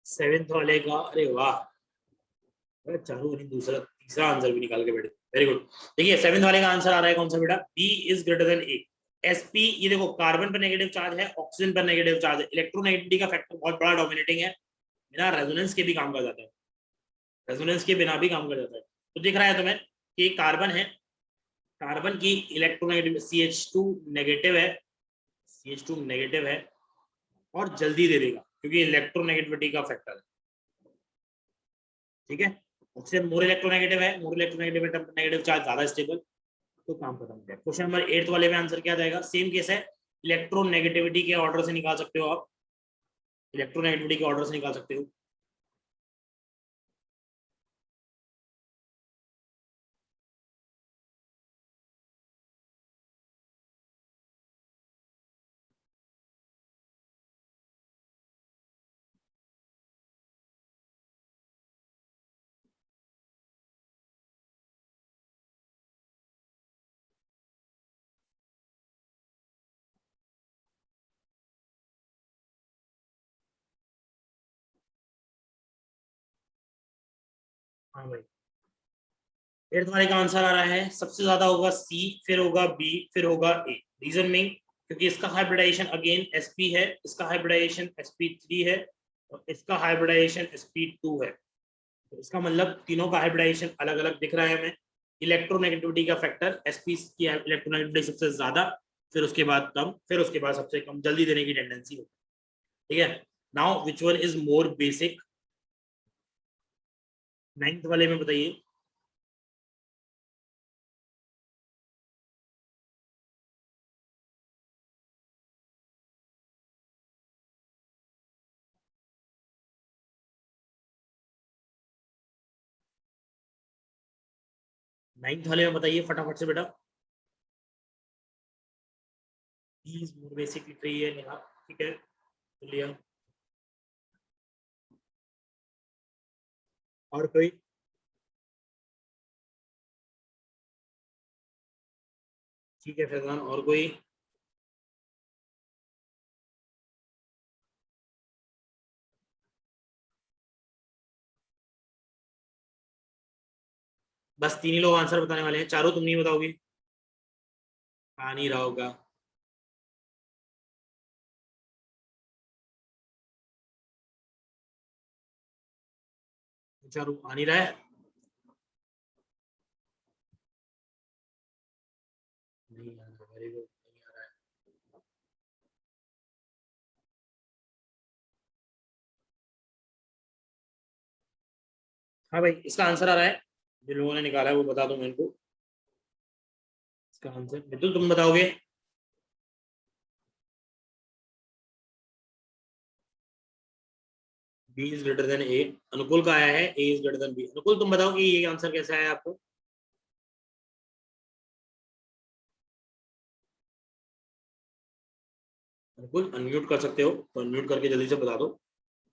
सेवेंथ वाले का, अरे वाह, अरे चारू ने दूसरा तीसरा आंसर भी निकाल के बैठे, वेरी गुड। देखिए 7th वाले का आंसर आ रहा है कौन सा बेटा, B is greater than A. sp, ये देखो कार्बन पर नेगेटिव चार्ज है, ऑक्सीजन पर नेगेटिव चार्ज है, इलेक्ट्रोनेगेटिविटी का फैक्टर बहुत बड़ा डोमिनेटिंग है, बिना रेजोनेंस के भी काम कर जाता है, रेजोनेंस के बिना भी काम कर जाता है। तो दिख रहा है तुम्हें कि कार्बन है, कार्बन की इलेक्ट्रोनेगेटिव CH2 नेगेटिव है, CH2 नेगेटिव है और जल्दी दे देगा क्योंकि इलेक्ट्रोनेगेटिविटी का फैक्टर है, ठीक है। ऑक्सीजन मोर इलेक्ट्रोनेगेटिव है, मोर इलेक्ट्रोनेगेटिव नेगेटिव चार्ज ज्यादा स्टेबल, तो काम खत्म हो गया। क्वेश्चन नंबर 8 वाले में आंसर क्या जाएगा, सेम केस है, इलेक्ट्रोनेगेटिविटी के ऑर्डर से निकाल सकते हो आप, इलेक्ट्रोनेगेटिविटी के ऑर्डर से निकाल सकते हो। हाँ भाई, 8th वाले का आंसर आ रहा है, सबसे ज्यादा होगा सी, फिर होगा बी, फिर होगा ए। रीजन में क्योंकि इसका हाइब्रिडाइजेशन अगेन sp है, इसका हाइब्रिडाइजेशन sp3 है और इसका हाइब्रिडाइजेशन sp2 है, तो इसका मतलब तीनों का हाइब्रिडाइजेशन अलग अलग दिख रहा है हमें। इलेक्ट्रोनेगेटिविटी का फैक्टर sp की इलेक्ट्रोनेगेटिविटी सबसे ज्यादा, फिर उसके बाद कम, फिर उसके बाद सबसे कम, जल्दी देने की टेंडेंसी होती है, ठीक है। Now which one is more basic, 9th वाले में बताइए। नाइन्थ वाले में बताइए फटाफट से बेटा। प्लीज मोर बेसिक लिख रही है नेहा, ठीक है, तो लिया। और कोई, ठीक है फैजान, और कोई, बस 3 ही लोग आंसर बताने वाले हैं, चारों तुम नहीं बताओगे, आ नहीं रहा होगा। चारों आ नहीं रहा है, नहीं आ रहा, वेरी गुड, नहीं आ रहा है। हाँ भाई, इसका आंसर आ रहा है, जिन लोगों ने निकाला है वो बता दो मेरे को इसका आंसर। मितुल तुम बताओगे, बी इज ग्रेटर देन ए, अनुकूल का आया है A is greater than B. अनुकूल तुम बताओ कि ये आंसर कैसे आया आपको। अनुकूल अनम्यूट कर सकते हो तो अनम्यूट करके जल्दी से बता दो,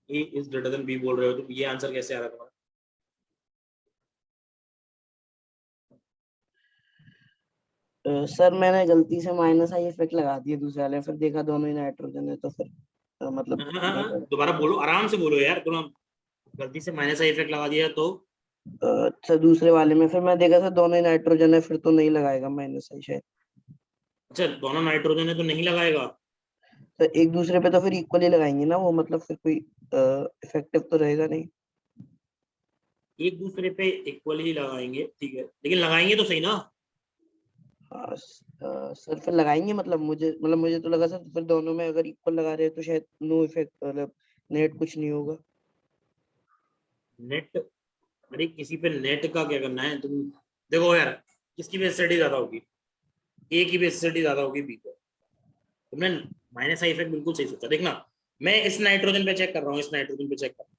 ए इज ग्रेटर देन बी बोल रहे हो तो ये आंसर कैसे आ रहा है तुम्हारा। सर मैंने गलती से माइनस आई इफेक्ट लगा दिया दूसरे वाले में, फिर देखा दोनों ही नाइट्रोजन है तो फिर मतलब दोबारा बोलो, आराम से बोलो यार, तुम गलती से माइनस आई इफेक्ट लगा दिया तो। अच्छा दूसरे वाले में फिर मैं देखा था दोनों ही नाइट्रोजन है, फिर तो नहीं लगाएगा माइनस आई शायद। अच्छा दोनों नाइट्रोजन है तो नहीं लगाएगा, तो एक दूसरे पे तो फिर इक्वली लगाएंगे ना वो, मतलब फिर कोई इफेक्टिव तो रहेगा नहीं। एक दूसरे पे इक्वल ही लगाएंगे, ठीक है, लेकिन लगाएंगे तो सही ना। सर फिर लगाएंगे, मतलब मुझे तो लगा सर फिर दोनों में अगर इक्वल लगा रहे हैं तो शायद नो इफेक्ट, मतलब नेट कुछ नहीं होगा। नेट, अरे किसी पे नेट का क्या करना है तुम। देखो यार, किसकी बेसिसिटी ज्यादा होगी, ए की बेसिसिटी ज्यादा होगी बी पे। तुमने माइनस आई इफेक्ट बिल्कुल सही सोचा। देखना, मैं इस नाइट्रोजन पे चेक कर रहा हूँ, इस नाइट्रोजन पे चेक कर रहा हूँ,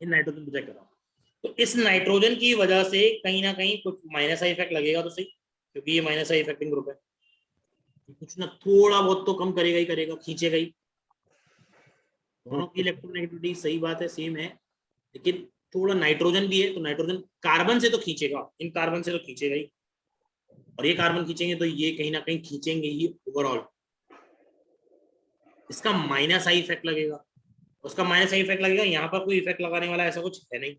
इन नाइट्रोजन पे चेक कर रहा हूँ। तो इस नाइट्रोजन की वजह से कहीं ना कहीं कुछ माइनस आई इफेक्ट लगेगा तो सही, क्योंकि ये माइनस आई इफेक्टिंग ग्रुप है। कुछ ना थोड़ा बहुत तो कम करेगा ही करेगा, खींचेगा ही। दोनों की इलेक्ट्रोनेगेटिविटी सही बात है, सेम है, लेकिन थोड़ा नाइट्रोजन भी है तो नाइट्रोजन कार्बन से तो खींचेगा, इन कार्बन से तो खींचेगा ही, और ये कार्बन खींचेंगे तो ये कहीं ना कहीं खींचेंगे ही ओवरऑल। इसका माइनस आई इफेक्ट लगेगा, उसका माइनस आई इफेक्ट लगेगा, यहाँ पर कोई इफेक्ट लगाने वाला ऐसा कुछ है नहीं,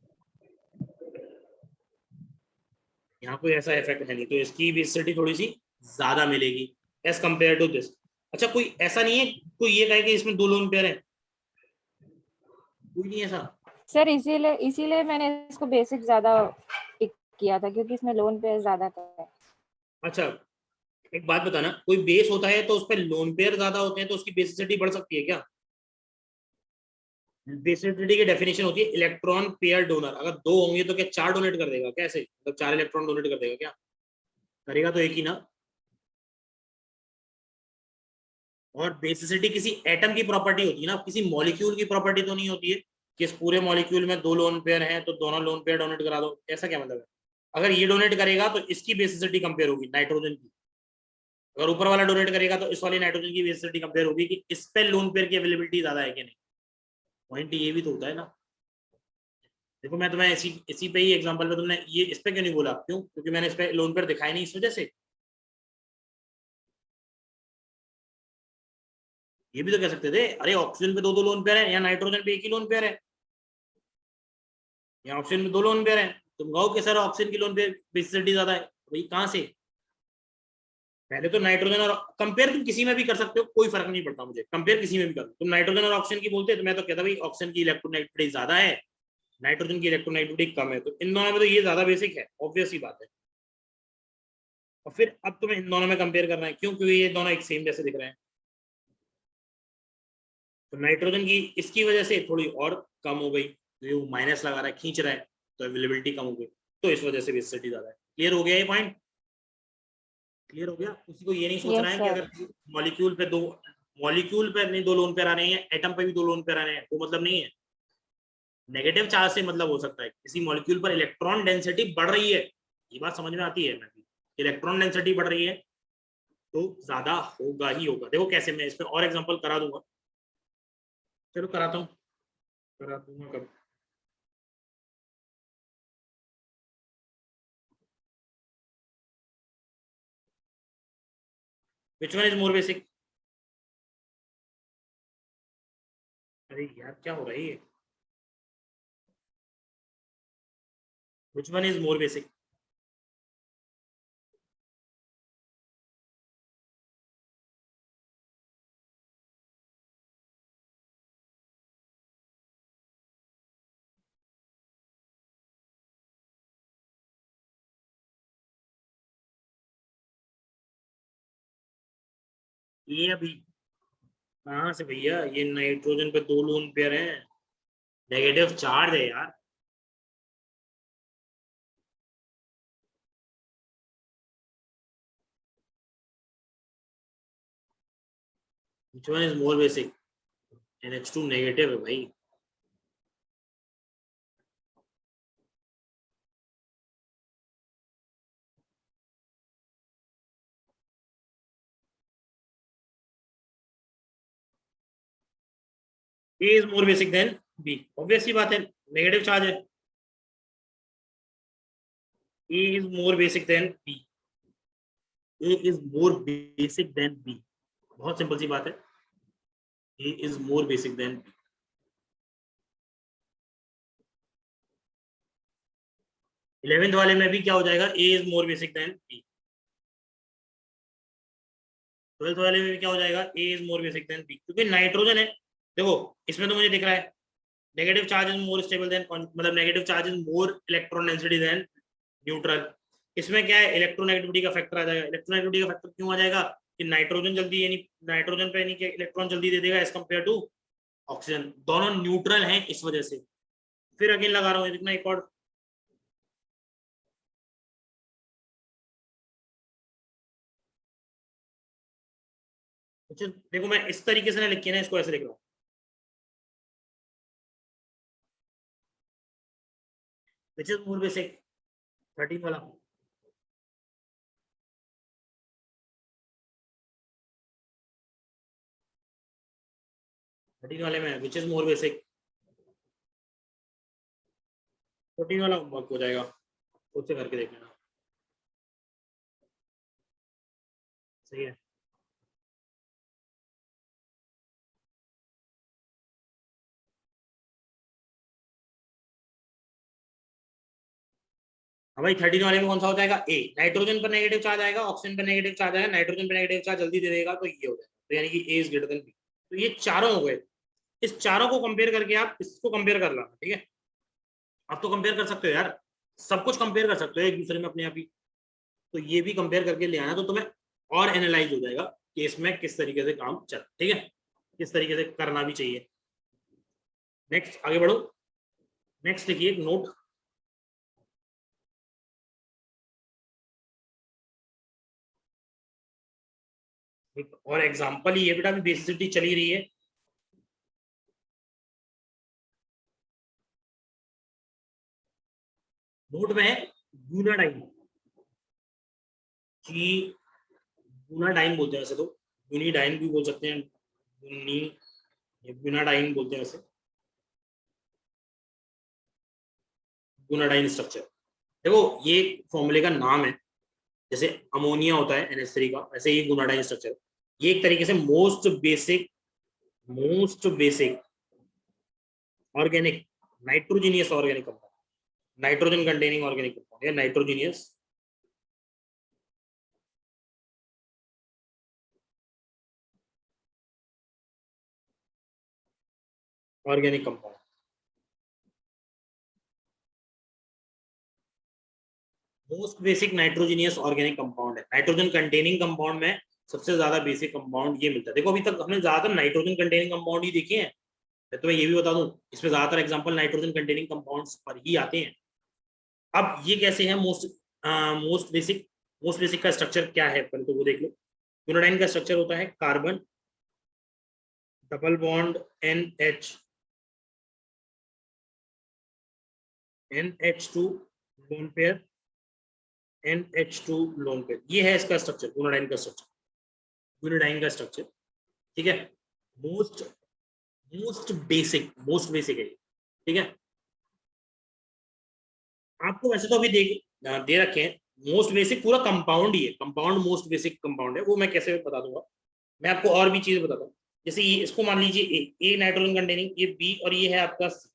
यहाँ कोई ऐसा इफेक्ट है नहीं, तो इसकी बेसिसिटी थोड़ी सी ज्यादा मिलेगी एज कंपेयर टू दिस। अच्छा, कोई ऐसा नहीं है कोई ये कहे कि इसमें दो लोन पेयर है, कोई नहीं ऐसा। सर इसीलिए मैंने इसको बेसिक ज्यादा पिक किया था, क्योंकि इसमें लोन पे ज्यादा है। अच्छा, एक बात बताना, कोई बेस होता है तो उस पर लोन पेयर ज्यादा होते हैं तो उसकी बेसिसिटी बढ़ सकती है क्या? बेसिसिटी की डेफिनेशन होती है इलेक्ट्रॉन पेयर डोनर। अगर दो होंगे तो क्या चार डोनेट कर देगा? कैसे मतलब चार इलेक्ट्रॉन डोनेट कर देगा क्या? करेगा तो एक ही ना। और बेसिसिटी किसी एटम की प्रॉपर्टी होती है ना, किसी मॉलिक्यूल की प्रॉपर्टी तो नहीं होती है कि इस पूरे मॉलिक्यूल में दो लोन पेयर हैं तो दोनों लोन पेयर डोनेट करा दो, ऐसा क्या मतलब है? अगर ये डोनेट करेगा तो इसकी बेसिसिटी कंपेयर होगी नाइट्रोजन की, अगर ऊपर वाला डोनेट करेगा तो इस वाली नाइट्रोजन की बेसिसिटी कंपेयर होगी कि इस पे लोन पेयर की अवेलेबिलिटी ज्यादा है कि नहीं। पॉइंट ये भी तो होता है ना। देखो मैं तुम्हें इसी पे ही एग्जांपल पे, तुमने ये इस पे क्यों नहीं बोला? क्यों? क्योंकि मैंने इस पे लोन पेयर दिखाई नहीं, इस वजह से। ये भी तो कह सकते थे, अरे ऑक्सीजन पे दो दो लोन पेयर है, या नाइट्रोजन पे एक ही लोन पेयर है, या ऑक्सीजन में दो लोन पेयर है। तुम कहो कि सर ऑक्सीजन की लोन पेयर बेसिसिटी ज्यादा है, भाई कहां से? पहले तो नाइट्रोजन और कंपेयर तुम किसी में भी कर सकते हो, कोई फर्क नहीं पड़ता मुझे, कंपेयर किसी में भी करो। तुम नाइट्रोजन और ऑक्सीजन की बोलते तो मैं तो कहता भाई ऑक्सीजन की इलेक्ट्रोनेगेटिविटी ज्यादा है, नाइट्रोजन की इलेक्ट्रोनेगेटिविटी कम है, तो इन दोनों में तो ये ज्यादा बेसिक है, ऑब्वियस ही बात है। और फिर अब तुम्हें इन दोनों में कंपेयर करना है, क्यों? क्योंकि ये दोनों एक सेम जैसे दिख रहे हैं। तो नाइट्रोजन की इसकी वजह से थोड़ी और कम हो गई, तो वो माइनस लगा रहा है, खींच रहा है, तो अवेलेबिलिटी कम हो गई, तो इस वजह से बेसिसिटी ज्यादा है। क्लियर हो गया ये पॉइंट? क्लियर हो गया? किसी को ये नहीं सोचना है कि अगर मॉलिक्यूल पे नहीं दो लोन पेयर आ रहे हैं, एटम पे भी दो लोन पेयर आ रहे हैं, वो मतलब नहीं है। नेगेटिव चार्ज से मतलब हो सकता है किसी मॉलिक्यूल पर इलेक्ट्रॉन डेंसिटी बढ़ रही है, ये बात समझ में आती है? इलेक्ट्रॉन डेंसिटी बढ़ रही है तो ज्यादा होगा ही होगा। देखो कैसे, मैं इस पे और एग्जांपल करा दूंगा, चलो कराता हूँ, करा दूंगा कब। Which one is more basic? अरे यार क्या हो रहा है ये? Which one is more basic? ये अभी कहाँ से भैया? ये नाइट्रोजन पे दो लोन पेयर हैं, नेगेटिव चार्ज है यार। Which one is more basic? NH2 negative है भाई। A is more basic than B, obvious सी बात है, नेगेटिव चार्ज है। A is more basic than B. A is more basic than B, बहुत simple सी बात है, A is more basic than B. Eleventh वाले में भी क्या हो जाएगा? A is more basic than B. 12th वाले में भी क्या हो जाएगा? A is more basic than B, क्योंकि नाइट्रोजन है। देखो इसमें तो मुझे दिख रहा है negative charge is more stable than, मतलब negative charge is more electron density than neutral. इसमें क्या है? इलेक्ट्रोनेगेटिविटी का फैक्टर आ जाएगा। इलेक्ट्रोनेगेटिविटी का फैक्टर क्यों आ जाएगा? कि नाइट्रोजन जल्दी यानी नाइट्रोजन पे यानी कि इलेक्ट्रॉन जल्दी दे देगा एज कंपेयर टू ऑक्सीजन, दोनों न्यूट्रल हैं इस वजह से। फिर अगेन लगा रहा हूँ इतना एक और, देखो मैं इस तरीके से ना लिख के ना इसको ऐसे लिख रहा हूँ, विच इज मोर बेसिक 13 वाला। वाले में विच इज मोर बेसिक 14 वाला वर्क हो जाएगा, खुद से करके देख लेना। सही है, हाँ भाई 13 वाले में कौन सा हो जाएगा, ए, नाइट्रोजन पर नेगेटिव चार्ज आएगा, ऑक्सीजन पर नेगेटिव चार्ज आएगा, नाइट्रोजन पर नेगेटिव चार्ज जल्दी दे देगा तो ये हो जाएगा, तो यानी कि ए इज ग्रेटर देन बी। तो ये चारों हो गए, इस चारों को कंपेयर करके आप इसको कंपेयर कर लेना, ठीक है। आप तो कंपेयर कर सकते हो यार, सब कुछ कंपेयर कर सकते हो एक दूसरे में अपने आप ही, तो ये भी कंपेयर करके ले आना तो तुम्हें और एनालाइज हो जाएगा कि इसमें किस तरीके से काम चल, ठीक है, किस तरीके से करना भी चाहिए। नेक्स्ट आगे बढ़ो, नेक्स्ट लिखिए एक नोट, एक और एग्जांपल ही है बेटा, अभी बेसिसिटी चली रही है। नोट में है यूनाडाइन, कि यूनाडाइन बोलते हैं वैसे तो, यूनिडाइन भी बोल सकते हैं, यूनाडाइन बोलते हैं वैसे, यूनाडाइन स्ट्रक्चर। देखो ये फॉर्मूले का नाम है, जैसे अमोनिया होता है NH3 का, वैसे ये गुनाडाइन स्ट्रक्चर। ये एक तरीके से most basic organic nitrogenous organic compound, nitrogen containing organic compound या nitrogenous organic compound. Most basic nitrogenous organic compound है, नाइट्रोजन कंटेनिंग कंपाउंड में सबसे ज्यादा बेसिक कंपाउंड ये मिलता है। देखो अभी तक हमने ज्यादातर नाइट्रोजन कंटेनिंग कंपाउंड ही देखे हैं, तो मैं ये भी बता दूं इसमें ज्यादातर एग्जांपल नाइट्रोजन कंटेनिंग कंपाउंड्स पर ही आते हैं। अब ये कैसे है मोस्ट बेसिक का स्ट्रक्चर क्या है पहले तो वो देख लो। यूनाडाइन का स्ट्रक्चर होता है carbon double bond NH2 lone pair NH2 lone pair, ये है इसका स्ट्रक्चर, यूनाडाइन का स्ट्रक्चर, ठीक है। मोस्ट बेसिक है, ठीक है। आपको वैसे तो अभी दे रखे हैं मोस्ट बेसिक, पूरा कंपाउंड ही है, कंपाउंड मोस्ट बेसिक कंपाउंड है, वो मैं कैसे बता दूंगा। मैं आपको और भी चीज बताता हूँ, जैसे ये इसको मान लीजिए ए नाइट्रोजन कंटेनिंग, ये बी और ये है आपका सी।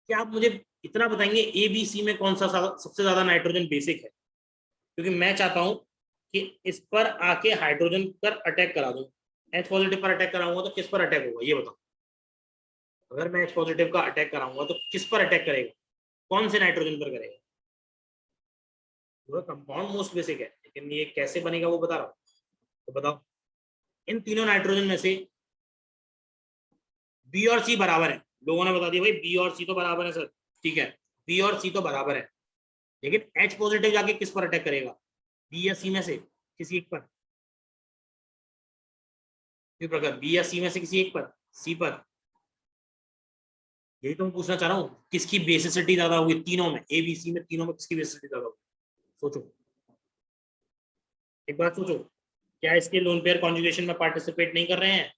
क्या आप मुझे इतना बताएंगे ए बी सी में कौन सा सबसे ज्यादा नाइट्रोजन बेसिक है? क्योंकि मैं चाहता हूं कि इस पर आके हाइड्रोजन पर अटैक करा दूं, H पॉजिटिव पर अटैक कराऊंगा तो किस पर अटैक होगा ये बताओ। अगर मैं H पॉजिटिव का अटैक कराऊंगा तो किस पर अटैक करेगा, कौन से नाइट्रोजन पर करेगा? वो कंपाउंड मोस्ट बेसिक है, लेकिन ये कैसे बनेगा वो बता रहा हूँ, तो बताओ। इन तीनों नाइट्रोजन में से बी और सी बराबर है, लोगों ने बता दिया भाई बी और सी तो बराबर है सर, ठीक है, बी और सी तो बराबर है, लेकिन H पॉजिटिव जाके किस पर अटैक करेगा, बी या सी में से किसी एक पर, प्रकार बी या सी में से किसी एक पर, सी पर। यही तो मैं पूछना चाह रहा हूँ, किसकी बेसिसिटी ज्यादा होगी तीनों में, ए बी सी में तीनों में किसकी बेसिसिटी ज्यादा होगी? सोचो, एक बात सोचो, क्या इसके लोन पेयर कॉन्जुगेशन में पार्टिसिपेट नहीं कर रहे हैं?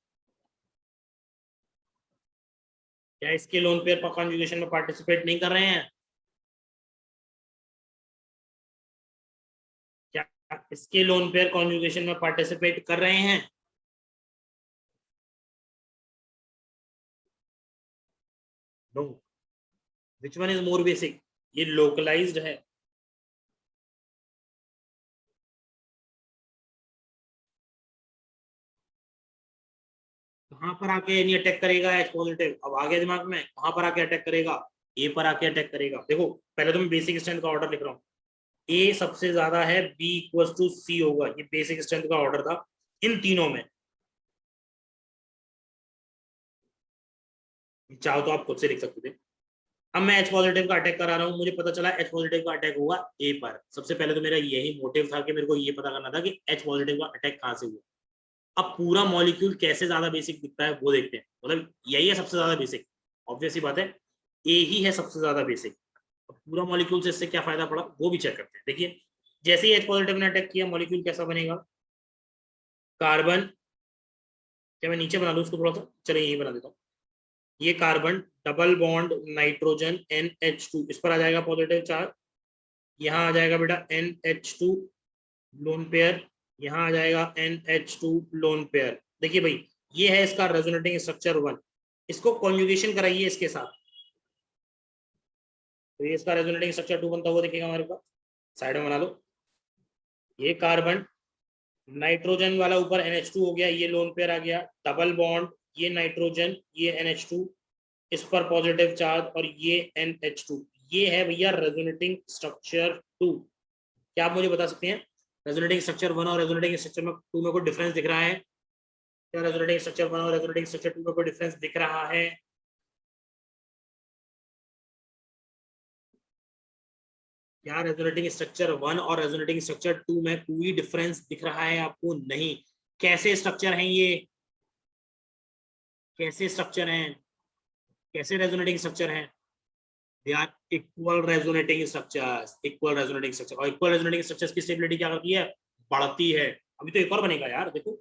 क्या इसके लोन पेयर कॉन्जुगेशन में पार्टिसिपेट नहीं कर रहे हैं? क्या इसके लोन पेयर कॉन्जुगेशन में पार्टिसिपेट कर रहे हैं? No. Which one is more basic? ये लोकलाइज्ड है, कहां पर आके नहीं अटैक करेगा H पॉजिटिव, अब आगे दिमाग में कहां पर आके अटैक करेगा, ए पर आके अटैक करेगा। देखो पहले तो मैं बेसिक स्ट्रेंथ का ऑर्डर लिख रहा हूँ, ए सबसे ज्यादा है, बी इक्वल टू सी होगा। ये बेसिक स्ट्रेंथ का ऑर्डर था इन तीनों में। चाहो तो आप खुद से लिख सकते थे। अब मैं H पॉजिटिव का अटैक करा रहा हूँ, मुझे पता चला H पॉजिटिव का अटैक हुआ ए पर। सबसे पहले तो मेरा यही मोटिव था कि मेरे को ये पता करना था कि H पॉजिटिव का अटैक कहाँ से हुआ। अब पूरा मॉलिक्यूल कैसे ज्यादा बेसिक दिखता है वो देखते हैं, मतलब यही है सबसे ज्यादा बेसिक, ऑब्वियस सी बात है, ए ही है सबसे ज्यादा बेसिक। पूरा मॉलिक्यूल से इससे क्या फायदा पड़ा वो भी चेक करते हैं। देखिए जैसे ही H पॉजिटिव ने अटैक किया, मॉलिक्यूल कैसा बनेगा, कार्बन, क्या मैं नीचे बना दूं उसको थोड़ा सा, चलिए यही बना देता हूँ। ये carbon double bond nitrogen NH2, इस पर आ जाएगा पॉजिटिव चार्ज, यहाँ आ जाएगा बेटा NH2 लोन पेयर, यहाँ आ जाएगा NH2 लोन पेयर। देखिए भाई ये है इसका रेजोनेटिंग स्ट्रक्चर 1, इसको कॉन्जुगेशन कराइए इसके साथ, तो ये इसका रेजोनेटिंग स्ट्रक्चर 2 बनता हुआ दिखेगा हमारे पास। साइड में बना लो, ये कार्बन नाइट्रोजन वाला ऊपर NH2 हो गया, ये लोन पेयर आ गया, डबल बॉन्ड, ये नाइट्रोजन ये NH2, इस पर पॉजिटिव चार्ज और ये NH2, ये है भैया रेजोनेटिंग स्ट्रक्चर 2। क्या आप मुझे बता सकते हैं रेजोनेटिंग स्ट्रक्चर 1 और रेजोनेटिंग स्ट्रक्चर में 2 में कोई डिफरेंस दिख रहा है? क्या रेजोनेटिंग स्ट्रक्चर 1 और रेजोनेटिंग स्ट्रक्चर 2 में कोई डिफरेंस दिख रहा है? क्या रेजोनेटिंग स्ट्रक्चर 1 और रेजोनेटिंग स्ट्रक्चर 2 में कोई डिफरेंस दिख रहा है आपको? नहीं। कैसे स्ट्रक्चर हैं ये, कैसे स्ट्रक्चर हैं, कैसे रेजोनेटिंग स्ट्रक्चर हैं? They are equal resonating structures, equal resonating structure. और इक्वल रेजोनेटिंग स्ट्रक्चर्स की स्टेबिलिटी क्या करती है, बढ़ती है। अभी तो एक और बनेगा यार, देखो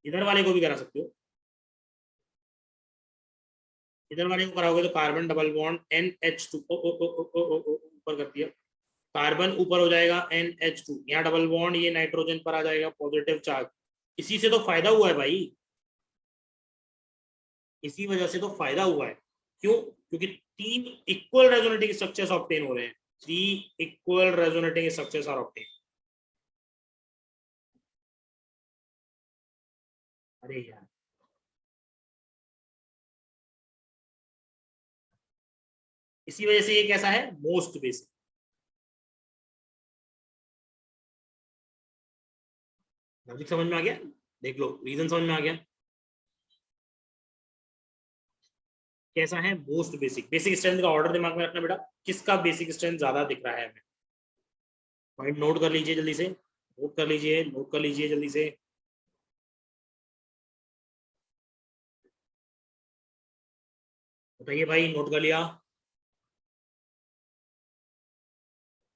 इधर वाले को भी करा सकते हो, इधर वाले को कराओगे तो कार्बन डबल बॉन्ड NH2 ऊपर कर दिया, कार्बन ऊपर हो जाएगा NH2, यहाँ डबल बॉन्ड, ये नाइट्रोजन पर आ जाएगा पॉजिटिव चार्ज। इसी से तो फायदा हुआ है भाई, इसी वजह से तो फायदा हुआ है। क्यों? क्योंकि 3 इक्वल रेजोनेटिंग स्ट्रक्चर्स ऑब्टेन हो रहे हैं, 3 equal resonating structures are obtain. अरे यार इसी वजह से ये कैसा है, मोस्ट बेसिक। लॉजिक समझ में आ गया? देख लो रीजन समझ में आ गया कैसा है, मोस्ट बेसिक। बेसिक स्ट्रेंथ का ऑर्डर दिमाग में रखना बेटा, किसका बेसिक स्ट्रेंथ ज्यादा दिख रहा है हमें। पॉइंट नोट कर लीजिए जल्दी से, नोट कर लीजिए, नोट कर लीजिए जल्दी से। बताइए भाई, नोट कर लिया?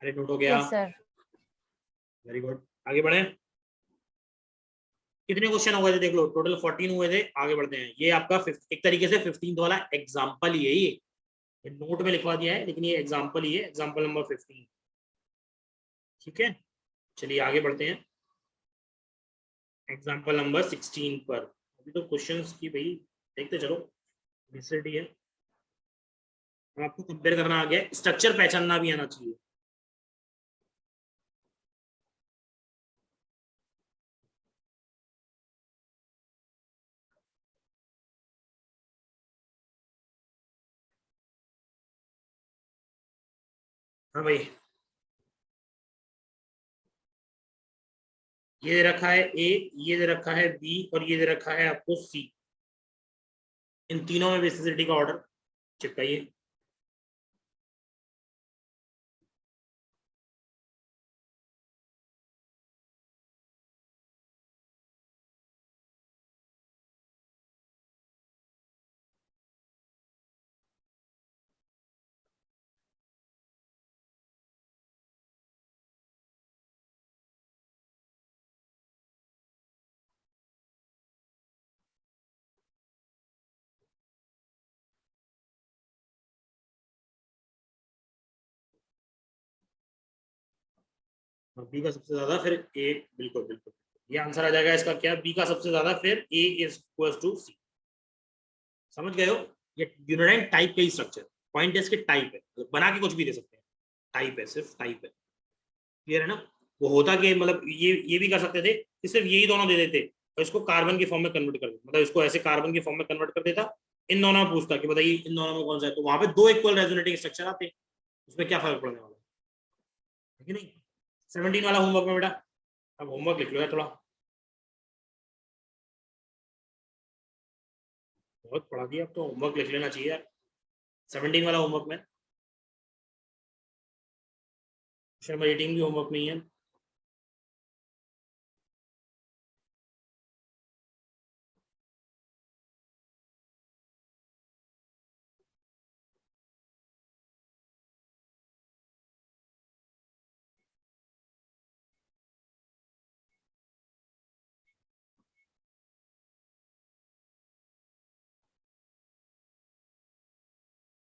अरे नोट हो गया, यस सर। Very good. आगे बढ़े, कितने क्वेश्चन हो गए थे देख लो, टोटल 14 हुए थे। आगे बढ़ते हैं, ये आपका एक तरीके से 15th वाला एग्जाम्पल ही है, ये नोट में लिखवा दिया है लेकिन ये एग्जाम्पल ही है, एग्जाम्पल नंबर 15। ठीक है, चलिए आगे बढ़ते हैं एग्जाम्पल नंबर 16 पर। अभी तो क्वेश्चंस की भाई देखते चलो, बेसिक है, आपको कंपेयर करना आ गया, स्ट्रक्चर पहचानना भी आना चाहिए। हाँ भाई, ये दे रखा है ए, ये दे रखा है बी और ये दे रखा है आपको सी। इन तीनों में बेसिसिटी का ऑर्डर चिपकाइए। बी का सबसे ज्यादा फिर ए, बिल्कुल बिल्कुल ये आंसर आ जाएगा इसका, क्या बी का सबसे ज्यादा फिर ए इज इक्वल टू सी। समझ गए हो? ये यूनिडाइन टाइप का ही स्ट्रक्चर, पॉइंट है इसके टाइप है, मतलब बना के कुछ भी दे सकते हैं, टाइप है, सिर्फ टाइप है। क्लियर है ना? वो होता कि मतलब ये भी कर सकते थे कि सिर्फ यही दोनों दे देते और इसको कार्बन की फॉर्म में कन्वर्ट कर देते, मतलब इसको ऐसे कार्बन की फॉर्म में कन्वर्ट कर देता, इन दोनों में पूछता कि बताइए इन दोनों में कौन सा है, तो वहां पे 2 इक्वल रेजोनेटिंग स्ट्रक्चर आते, उसमें क्या फर्क पड़ने वाला है? है कि नहीं? 17 वाला होमवर्क में बेटा, अब होमवर्क लिख लो यार, थोड़ा बहुत पढ़ा दिया, अब तो होमवर्क लिख लेना चाहिए यार। 17 वाला होमवर्क में, क्वेश्चन नंबर 18 भी होमवर्क में ही है।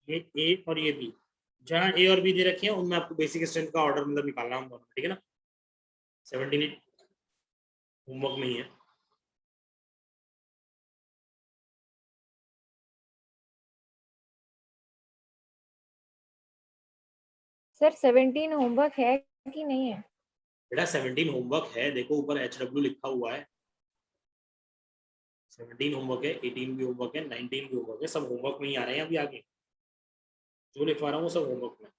ये ए और ये बी, जहाँ ए और बी दे रखे हैं उनमें आपको बेसिक स्ट्रेंथ का ऑर्डर मतलब निकालना है, ठीक है ना? 17 होमवर्क में ही है। सर 17 होमवर्क है कि नहीं है? बेटा 17 होमवर्क है, देखो ऊपर HW लिखा हुआ है। 17 होमवर्क है, 18 भी होमवर्क है, 19 भी होमवर्क है, सब होमवर्क में ही आ रहे हैं अभी आगे। जो लिखवा रहा हूँ वो सब होमवर्क में।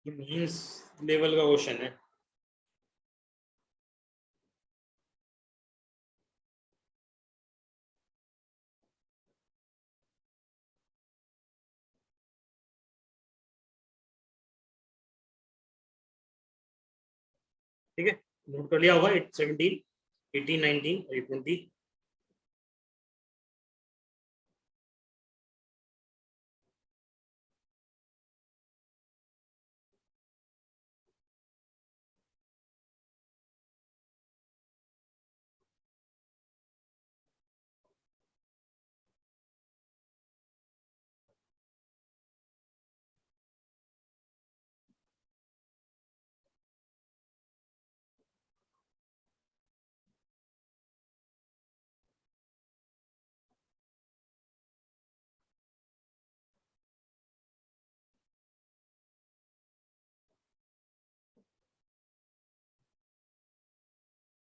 ये मीन्स लेवल का क्वेश्चन है। ठीक है, नोट कर लिया होगा। 17, 18, 19 और 20।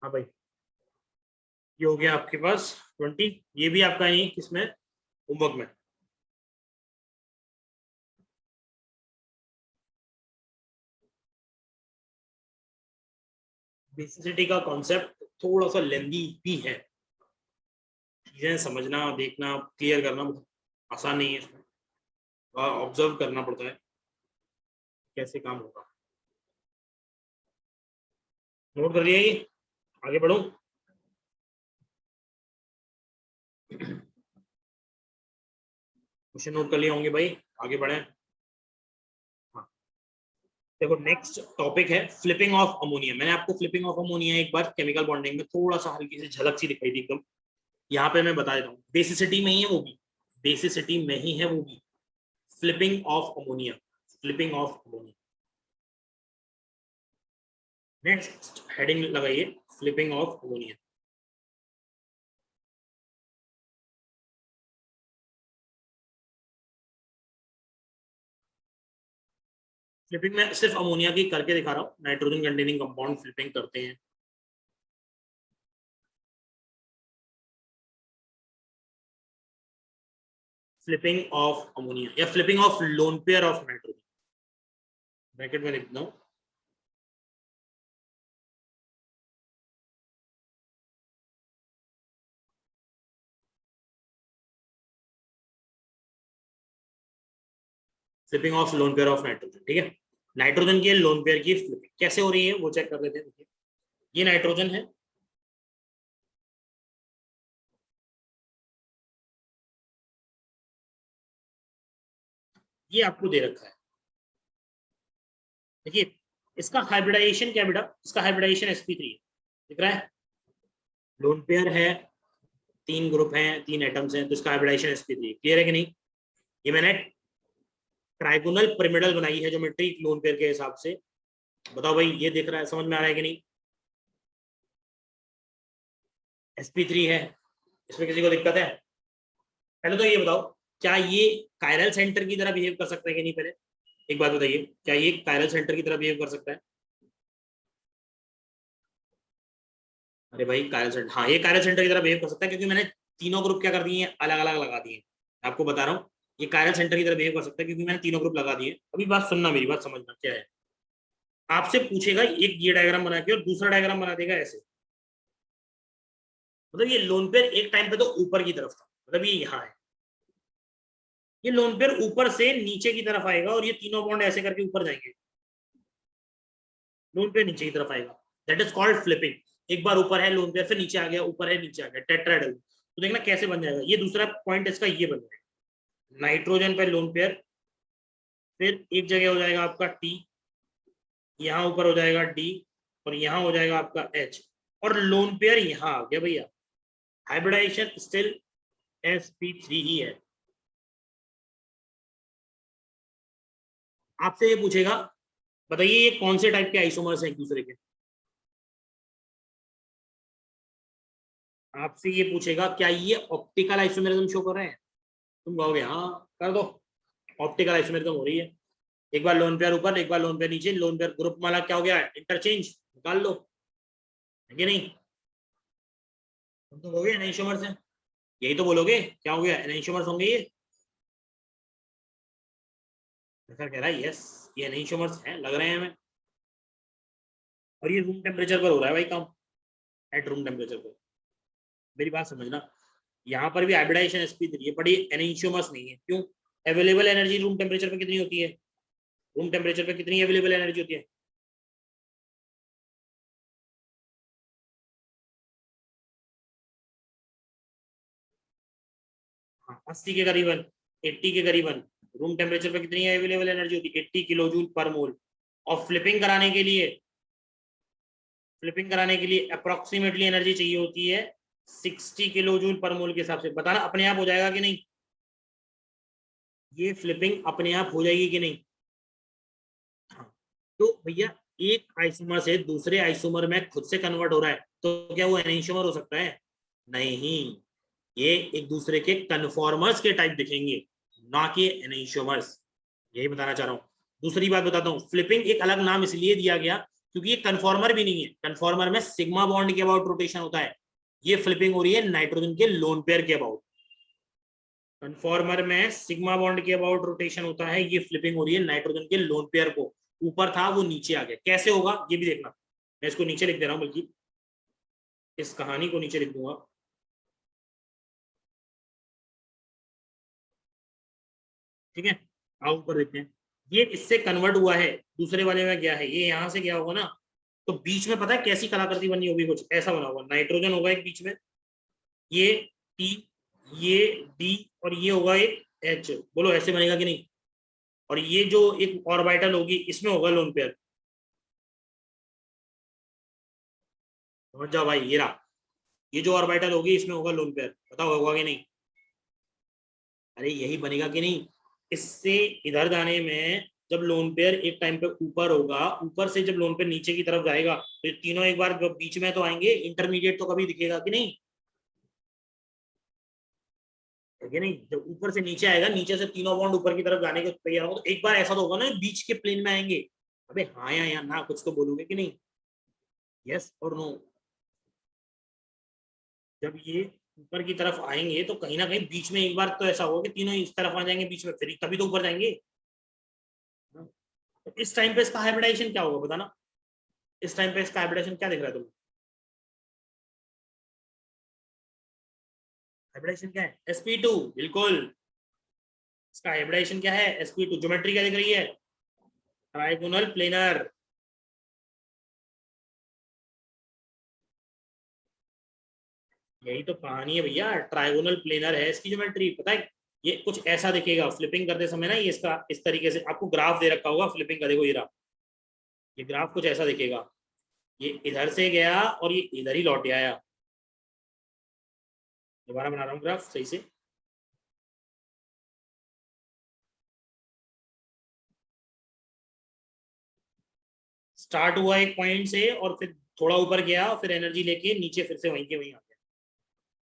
हाँ भाई, ये हो गया आपके पास 20। ये भी आपका नहीं किसमें, होमवर्क में। बेसिसिटी का कॉन्सेप्ट थोड़ा सा लेंदी भी है, चीजें समझना, देखना, क्लियर करना बहुत आसान नहीं है, इसमें ऑब्जर्व करना पड़ता है कैसे काम होगा। नोट कर लिया ये, आगे बढ़ो। क्वेश्चन नोट कर लिए होंगे भाई, आगे बढ़े। हाँ, देखो नेक्स्ट टॉपिक है फ्लिपिंग ऑफ अमोनिया। मैंने आपको फ्लिपिंग ऑफ अमोनिया एक बार केमिकल बॉन्डिंग में थोड़ा सा हल्की सी झलक सी दिखाई थी एकदम। यहाँ पे मैं बता देता हूँ, बेसिसिटी में ही है वो भी, बेसिसिटी में ही है वो भी, flipping of ammonia, flipping of ammonia. Next heading लगाइए, फ्लिपिंग ऑफ अमोनिया। फ्लिपिंग में सिर्फ अमोनिया की करके दिखा रहा हूँ, नाइट्रोजन कंटेनिंग कंपाउंड फ्लिपिंग करते हैं। फ्लिपिंग ऑफ अमोनिया या flipping of lone pair of nitrogen, bracket में लिखता हूँ। Flipping of lone pair of nitrogen, ठीक है। नाइट्रोजन की लोन पेयर की फ्लिपिंग कैसे हो रही है वो चेक कर लेते हैं। ये नाइट्रोजन है, ये आपको दे रखा है। देखिए इसका हाइब्रिडाइजेशन क्या बेटा, इसका हाइब्रिडाइजेशन sp3 है, दिख रहा है। लोन पेयर है, 3 ग्रुप हैं, 3 एटम्स हैं, तो इसका हाइब्रिडाइजेशन sp3, क्लियर है कि नहीं? ये मैंने ट्राइगोनल पिरामिडल बनाई है ज्योमेट्री लोन पेयर के हिसाब से। बताओ भाई ये दिख रहा है, समझ में आ रहा है कि नहीं? sp3 है, इसमें किसी को दिक्कत है? पहले तो ये बताओ क्या ये कायरल सेंटर की तरह बिहेव कर सकता है कि नहीं? पहले एक बात बताइए, क्या ये कायरल सेंटर की तरह बिहेव कर सकता है? अरे भाई कायरल सेंटर, हाँ ये कायरल सेंटर की तरह बिहेव कर सकता है, क्योंकि मैंने तीनों ग्रुप क्या कर दिए हैं, अलग अलग लगा दिए। आपको बता रहा हूँ ये कायरल सेंटर की तरह बिहेव कर सकता है, क्योंकि मैंने तीनों ग्रुप लगा दिए। अभी बात सुनना, मेरी बात समझना क्या है। आपसे पूछेगा एक ये डायग्राम बना के और दूसरा डायग्राम बना देगा ऐसे, मतलब ये लोन पेयर एक टाइम पे तो ऊपर की तरफ था, मतलब ये यहाँ है, ये लोन पेयर ऊपर से नीचे की तरफ आएगा और ये तीनों बॉन्ड ऐसे करके ऊपर जाएंगे, लोन पेयर नीचे की तरफ आएगा, दैट इज कॉल्ड फ्लिपिंग। एक बार ऊपर है लोन पेयर, फिर नीचे आ गया, ऊपर है नीचे आ गया, टेट्राहेड्रल। तो देखना कैसे बन जाएगा। ये दूसरा पॉइंट इसका ये बन जाएगा, नाइट्रोजन पे लोन पेयर, फिर एक जगह हो जाएगा आपका टी, यहाँ ऊपर हो जाएगा डी, और यहाँ हो जाएगा आपका एच, और लोन पेयर यहाँ आ गया भैया। हाइब्रिडाइजेशन स्टिल sp3 ही है। आपसे ये पूछेगा बताइए ये कौन से टाइप के आइसोमर्स हैं एक दूसरे के। आपसे ये पूछेगा क्या ये ऑप्टिकल आइसोमेरिज्म शो कर रहे हैं? तुम कहोगे हाँ कर दो, ऑप्टिकल आइसोमेरिज्म हो रही है। एक बार लोन पेयर ऊपर, एक बार लोन पेयर नीचे, लोन पेयर ग्रुप वाला क्या हो गया, इंटरचेंज, निकाल लो, है कि नहीं? तुम तो कहोगे एनाइसोमर्स हैं, यही तो बोलोगे, क्या हो गया एनाइसोमर्स होंगे ये। ऐसा कह रहा है यस ये एनाइसोमर्स हैं, लग रहे हैं हमें। और ये रूम टेम्परेचर पर हो रहा है भाई काम, एट रूम टेम्परेचर पर। मेरी बात समझना, यहाँ पर भी हाइब्रिडाइजेशन sp3 है, बट ये एनाइसोमर्स नहीं है। क्यों? अवेलेबल एनर्जी रूम टेम्परेचर पे कितनी होती है? रूम टेम्परेचर पे कितनी अवेलेबल एनर्जी होती है? हाँ 80 के करीबन, 80 के करीबन रूम टेम्परेचर पे कितनी अवेलेबल एनर्जी होती है? 80 किलो जूल पर मोल। और फ्लिपिंग कराने के लिए अप्रोक्सीमेटली एनर्जी चाहिए होती है 60 किलो जूल पर मोल के हिसाब से। बताना अपने आप हो जाएगा कि नहीं? ये फ्लिपिंग अपने आप हो जाएगी कि नहीं? हाँ। तो भैया एक आइसोमर से दूसरे आइसोमर में खुद से कन्वर्ट हो रहा है, तो क्या वो एनाइसोमर हो सकता है? नहीं, ये एक दूसरे के कन्फॉर्मर्स के टाइप दिखेंगे, ना कि एनाइसोमर्स। यही बताना चाह रहा हूँ। दूसरी बात बताता हूँ, फ्लिपिंग एक अलग नाम इसलिए दिया गया क्योंकि ये कन्फॉर्मर भी नहीं है। कन्फॉर्मर में सिग्मा बॉन्ड के अबाउट रोटेशन होता है, ये फ्लिपिंग हो रही है नाइट्रोजन के लोन पेयर के अबाउट। कन्फॉर्मर में सिग्मा बॉन्ड के अबाउट रोटेशन होता है, ये फ्लिपिंग हो रही है नाइट्रोजन के लोन पेयर को। ऊपर था वो नीचे आ गया, कैसे होगा ये भी देखना। मैं इसको नीचे लिख दे रहा हूँ, बल्कि इस कहानी को नीचे लिख दूंगा। ठीक है, आओ ऊपर देखते हैं। ये इससे कन्वर्ट हुआ है, दूसरे वाले में गया है, ये यहां से गया होगा ना, तो बीच में पता है कैसी कलाकृति बनी होगी, कुछ ऐसा बना होगा। नाइट्रोजन होगा एक बीच में, ये टी, ये डी, और ये होगा एक एच। बोलो ऐसे बनेगा कि नहीं? और ये जो एक ऑर्बिटल होगी इसमें होगा लोन पेयर। समझ जाओ भाई, ये रहा, ये जो ऑर्बिटल होगी इसमें होगा लोन पेयर। बताओ होगा कि नहीं? अरे यही बनेगा कि नहीं? इससे इधर जाने में जब लोन पेयर एक टाइम पे ऊपर होगा, ऊपर से जब लोन पेयर नीचे की तरफ जाएगा तो तीनों एक बार बीच में तो आएंगे, इंटरमीडिएट तो कभी दिखेगा कि नहीं? है कि नहीं? जब ऊपर से नीचे आएगा, नीचे से तीनों बॉन्ड ऊपर की तरफ जाने के तैयार होगा, तो एक बार ऐसा तो होगा ना बीच के प्लेन में आएंगे। अबे हाँ या ना, कुछ तो बोलोगे कि नहीं? यस और नो? जब ये ऊपर की तरफ आएंगे तो कहीं ना कहीं बीच में एक बार तो ऐसा होगा कि तीनों इस तरफ आ जाएंगे बीच में, फिर तभी तो ऊपर जाएंगे। तो इस टाइम पे इसका हाइब्रिडाइजेशन क्या होगा बताना? इस टाइम पे इसका हाइब्रिडाइजेशन क्या दिख रहा है तुम्हें? हाइब्रिडाइजेशन क्या है? sp2, बिल्कुल। इसका हाइब्रिडाइजेशन क्या है? sp2। ज्योमेट्री क्या दिख रही है? Trigonal planar. यही तो कहानी है भैया, ट्राइगोनल प्लेनर है इसकी ज्योमेट्री। पता है ये कुछ ऐसा दिखेगा फ्लिपिंग करते समय ना, ये इसका इस तरीके से आपको ग्राफ दे रखा होगा फ्लिपिंग का, देखो ये रहा, ये ग्राफ कुछ ऐसा दिखेगा, ये इधर से गया और ये इधर ही लौट आया। दोबारा बना रहा हूँ ग्राफ सही से। स्टार्ट हुआ एक पॉइंट से और फिर थोड़ा ऊपर गया, फिर एनर्जी लेके नीचे फिर से वहीं के वहीं आ गया,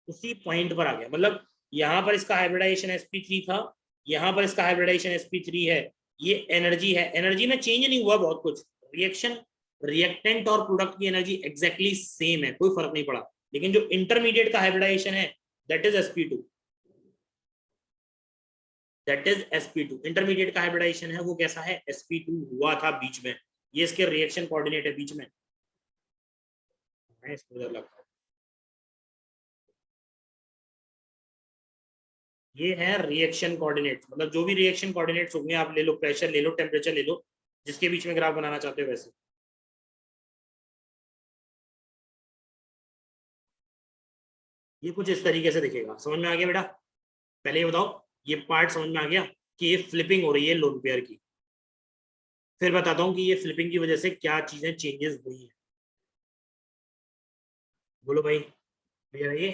उसी पॉइंट पर आ गया। मतलब यहाँ पर इसका हाइब्रिडाइजेशन sp3 था, यहाँ पर इसका हाइब्रिडाइजेशन sp3 है, ये एनर्जी है, एनर्जी में चेंज नहीं हुआ बहुत कुछ, रिएक्शन रिएक्टेंट और प्रोडक्ट की एनर्जी एग्जैक्टली सेम है, कोई फर्क नहीं पड़ा, लेकिन जो इंटरमीडिएट का हाइब्रिडाइजेशन है that is sp2, that is sp2। Intermediate का हाइब्रिडाइजेशन है वो कैसा है, sp2 हुआ था बीच में, ये इसके रिएक्शन कोऑर्डिनेट है बीच में, मैं इसको उधर लगता हूं, ये है रिएक्शन कोऑर्डिनेट, मतलब जो भी रिएक्शन कोऑर्डिनेट्स होंगे आप ले लो, प्रेशर ले लो, टेम्परेचर ले लो, जिसके बीच में ग्राफ बनाना चाहते हो वैसे। ये कुछ इस तरीके से दिखेगा, समझ में आ गया बेटा? पहले ये बताओ, ये पार्ट समझ में आ गया कि ये फ्लिपिंग हो रही है लोन पेयर की, फिर बताता हूँ कि ये फ्लिपिंग की वजह से क्या चीजें चेंजेस हुई हैं। बोलो भाई, क्लियर है? ये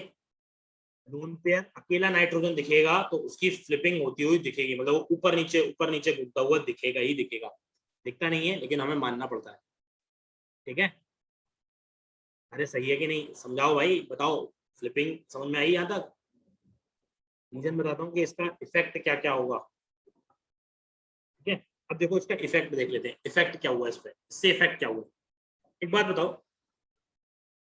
लोन पेयर अकेला नाइट्रोजन दिखेगा तो उसकी फ्लिपिंग होती हुई दिखेगी, मतलब वो ऊपर नीचे घूमता हुआ दिखेगा ही दिखेगा, दिखता नहीं है लेकिन हमें मानना पड़ता है, ठीक है? अरे सही है कि नहीं, समझाओ भाई, बताओ, फ्लिपिंग समझ में आई यहाँ तक? रीजन बताता हूँ कि इसका इफेक्ट क्या क्या होगा, ठीक है? अब देखो इसका इफेक्ट देख लेते हैं, इफेक्ट क्या हुआ इस पे, इससे इफेक्ट क्या हुआ। एक बात बताओ,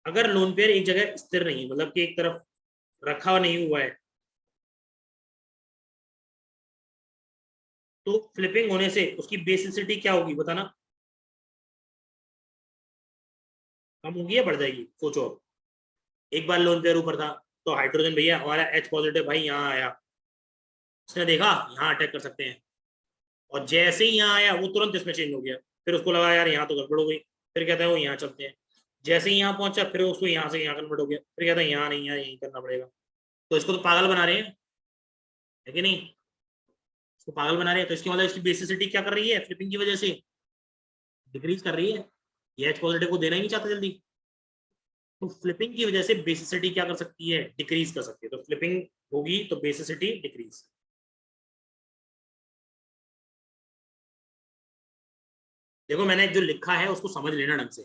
अगर लोन पेयर एक जगह स्थिर नहीं, मतलब कि एक तरफ रखा नहीं हुआ है, तो फ्लिपिंग होने से उसकी बेसिसिटी क्या होगी बताना, कम होगी या बढ़ जाएगी? सोचो। एक बार लोन पेयर ऊपर था तो हाइड्रोजन भैया हमारा H पॉजिटिव भाई यहाँ आया, उसने देखा यहाँ अटैक कर सकते हैं, और जैसे ही यहाँ आया वो तुरंत इसमें चेंज हो गया, फिर उसको लगा यार यहाँ तो गड़बड़ हो गई, फिर कहता है वो यहाँ चलते हैं, जैसे ही यहाँ पहुंचा फिर उसको यहाँ से यहाँ कन्वर्ट हो गया, फिर कहता है यहाँ नहीं, यहाँ यही करना पड़ेगा। तो इसको तो पागल बना रहे हैं, है कि नहीं? इसको पागल बना रहे हैं, तो इसकी मतलब इसकी बेसिसिटी क्या कर रही है, फ्लिपिंग की वजह से डिक्रीज कर रही है, ये H पॉजिटिव को देना ही नहीं चाहता जल्दी, तो फ्लिपिंग की वजह से बेसिसिटी क्या कर सकती है, डिक्रीज कर सकती है, तो फ्लिपिंग होगी तो बेसिसिटी डिक्रीज। देखो मैंने जो लिखा है उसको समझ लेना ढंग से,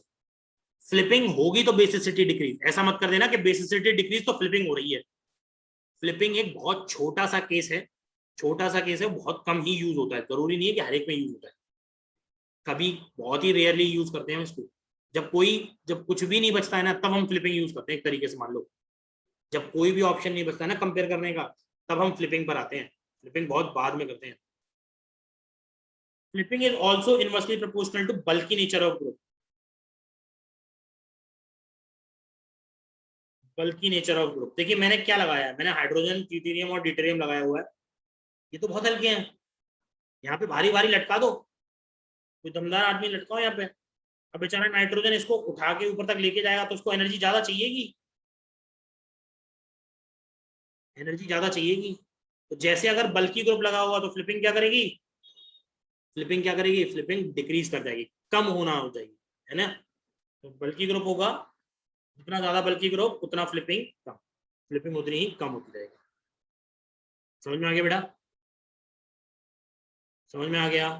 फ्लिपिंग होगी तो बेसिसिटी डिक्रीज, ऐसा मत कर देना कि बेसिसिटी डिक्रीज तो फ्लिपिंग हो रही है। फ्लिपिंग एक बहुत छोटा सा केस है, छोटा सा केस है, बहुत कम ही यूज होता है, जरूरी नहीं है कि हर एक में यूज होता है, कभी बहुत ही रेयरली यूज करते हैं इसको, जब कुछ भी नहीं बचता है ना तब हम फ्लिपिंग यूज करते हैं, एक तरीके से मान लो जब कोई भी ऑप्शन नहीं बचता है ना कंपेयर करने का, तब हम फ्लिपिंग पर आते हैं, फ्लिपिंग बहुत बाद में करते हैं। Flipping is also inversely proportional to bulky nature of group, bulky nature of group. देखिए मैंने क्या लगाया है, मैंने हाइड्रोजन, ट्यूटेरियम और ड्यूटेरियम लगाया हुआ है, ये तो बहुत हल्के हैं, यहाँ पे भारी भारी लटका दो, कोई दमदार आदमी लटकाओ यहाँ पे, अब बेचारा नाइट्रोजन इसको उठा के ऊपर तक लेके जाएगा तो उसको एनर्जी ज्यादा चाहिएगी, एनर्जी ज्यादा चाहिएगी, तो जैसे अगर बल्की ग्रुप लगा हुआ तो फ्लिपिंग क्या करेगी, फ्लिपिंग क्या करेगी, फ्लिपिंग डिक्रीज कर जाएगी, कम होना हो जाएगी, है ना? तो बल्की ग्रुप होगा, जितना ज्यादा बल्की ग्रुप उतना फ्लिपिंग कम, फ्लिपिंग उतनी ही कम होती जाएगी। समझ में आ गया बेटा? समझ में आ गया?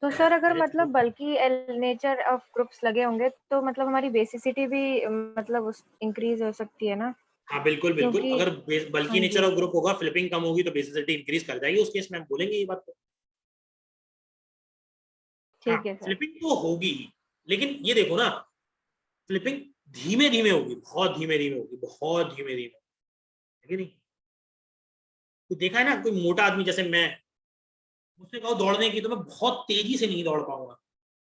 तो सर अगर मतलब बल्कि नेचर ऑफ ग्रुप्स लगे होंगे तो मतलब हमारी बेसिसिटी भी मतलब इंक्रीज हो सकती है ना? हाँ बिल्कुल बिल्कुल, क्योंकि अगर बल्कि हाँ नेचर जी, ऑफ ग्रुप होगा, फ्लिपिंग कम होगी तो बेसिसिटी इंक्रीज कर जाएगी, उस केस में हम बोलेंगे ये बात तो। हाँ ठीक है सर। फ्लिपिंग तो होगी, लेकिन ये देखो ना, फ्लिपिंग धीमे धीमे होगी, बहुत धीमे धीमे होगी, बहुत धीमे धीमे, है कि नहीं? तो देखा है ना, कोई मोटा आदमी जैसे मैं, मुझसे कहो दौड़ने की तो मैं बहुत तेजी से नहीं दौड़ पाऊंगा,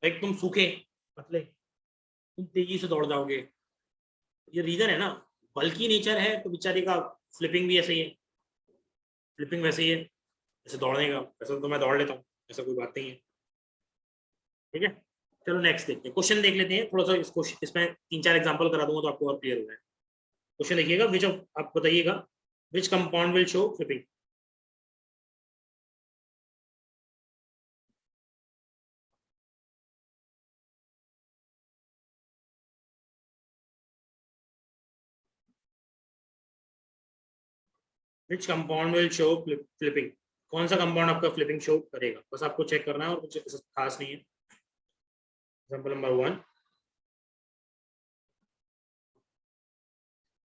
लाइक तुम सूखे पतले, तुम तेजी से दौड़ जाओगे, ये रीजन है ना, बल्कि नेचर है तो बेचारी का फ्लिपिंग भी ऐसे ही है, फ्लिपिंग वैसे ही है जैसे दौड़ने का, वैसे तो मैं दौड़ लेता हूँ, ऐसा कोई बात नहीं है, ठीक है? चलो नेक्स्ट देखते हैं, क्वेश्चन देख लेते हैं थोड़ा सा, इसको इसमें 3-4 एग्जांपल करा दूंगा तो आपको और क्लियर हो जाएगा। क्वेश्चन देखिएगा, विच ऑफ, आप बताइएगा, which compound will show flipping. Which compound will show flipping? कौन सा कंपाउंड आपका फ्लिपिंग शो करेगा, बस आपको चेक करना है और कुछ खास नहीं है। एग्जांपल नंबर 1,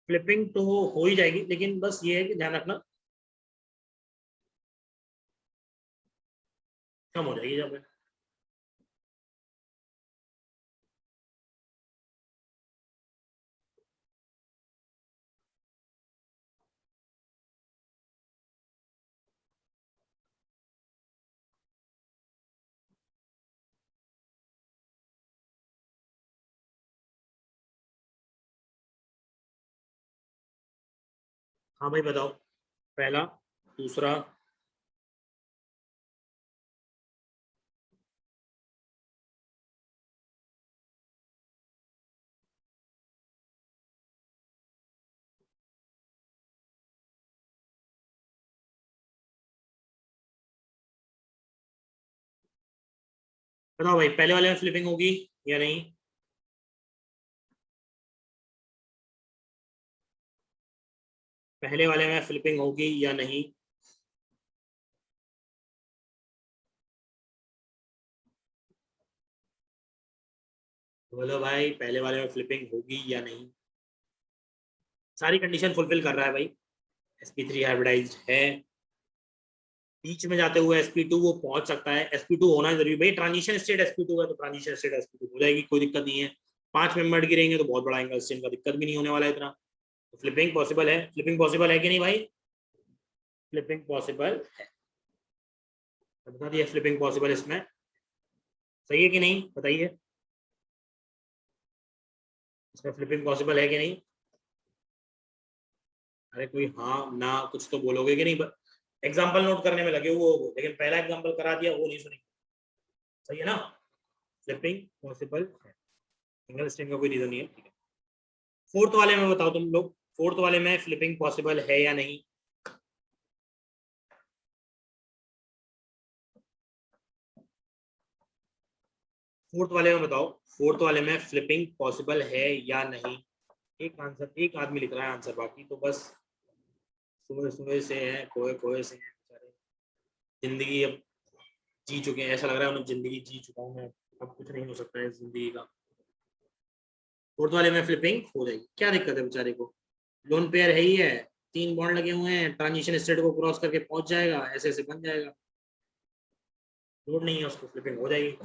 फ्लिपिंग तो हो ही जाएगी, लेकिन बस ये है कि ध्यान रखना कम हो जाएगी जब हाँ भाई बताओ, पहला, दूसरा, बताओ भाई पहले वाले में फ्लिपिंग होगी या नहीं? पहले वाले में फ्लिपिंग होगी या नहीं? बोलो भाई पहले वाले में फ्लिपिंग होगी या नहीं? सारी कंडीशन फुलफिल कर रहा है भाई, sp3 हाइब्रिडाइज्ड है, बीच में जाते हुए sp2 वो पहुंच सकता है, sp2 होना जरूरी भाई, ट्रांजिशन स्टेट sp2 है तो ट्रांजिशन स्टेट sp2 हो जाएगी, कोई दिक्कत नहीं है। 5 मेंबर की रहेंगे तो बहुत बड़ा एंगल स्ट्रेन का दिक्कत भी नहीं होने वाला है इतना। तो फ्लिपिंग पॉसिबल है, फ्लिपिंग पॉसिबल है कि नहीं भाई? फ्लिपिंग पॉसिबल है, बता दिया फ्लिपिंग पॉसिबल इसमें, सही है कि नहीं बताइए, इसमें फ्लिपिंग पॉसिबल है कि नहीं? अरे कोई हाँ ना कुछ तो बोलोगे कि नहीं, एग्जाम्पल नोट करने में लगे हुए हो, लेकिन पहला एग्जाम्पल करा दिया वो नहीं सुनेंगे, सही है ना? फ्लिपिंग पॉसिबल है, सिंगल स्ट्रिंग का कोई रीजन नहीं है, ठीक है। फोर्थ वाले में बताओ तुम लोग, फोर्थ वाले में फ्लिपिंग पॉसिबल है या नहीं? फोर्थ वाले में बताओ, फोर्थ वाले में फ्लिपिंग पॉसिबल है या नहीं? एक आंसर, एक आदमी लिख रहा है आंसर, बाकी तो बस सुबह सुबह से हैं, खोए खोए से हैं बेचारे, जिंदगी अब जी चुके हैं, ऐसा लग रहा है उन्हें जिंदगी जी चुका हूँ मैं, अब कुछ नहीं हो सकता है जिंदगी का। फोर्थ वाले में फ्लिपिंग हो जाएगी, क्या दिक्कत है बेचारे को, लोन पेयर है ही है, 3 बॉन्ड लगे हुए हैं, ट्रांजिशन स्टेट को क्रॉस करके पहुंच जाएगा, ऐसे ऐसे बन जाएगा, लोड नहीं है उसको, फ्लिपिंग हो जाएगी।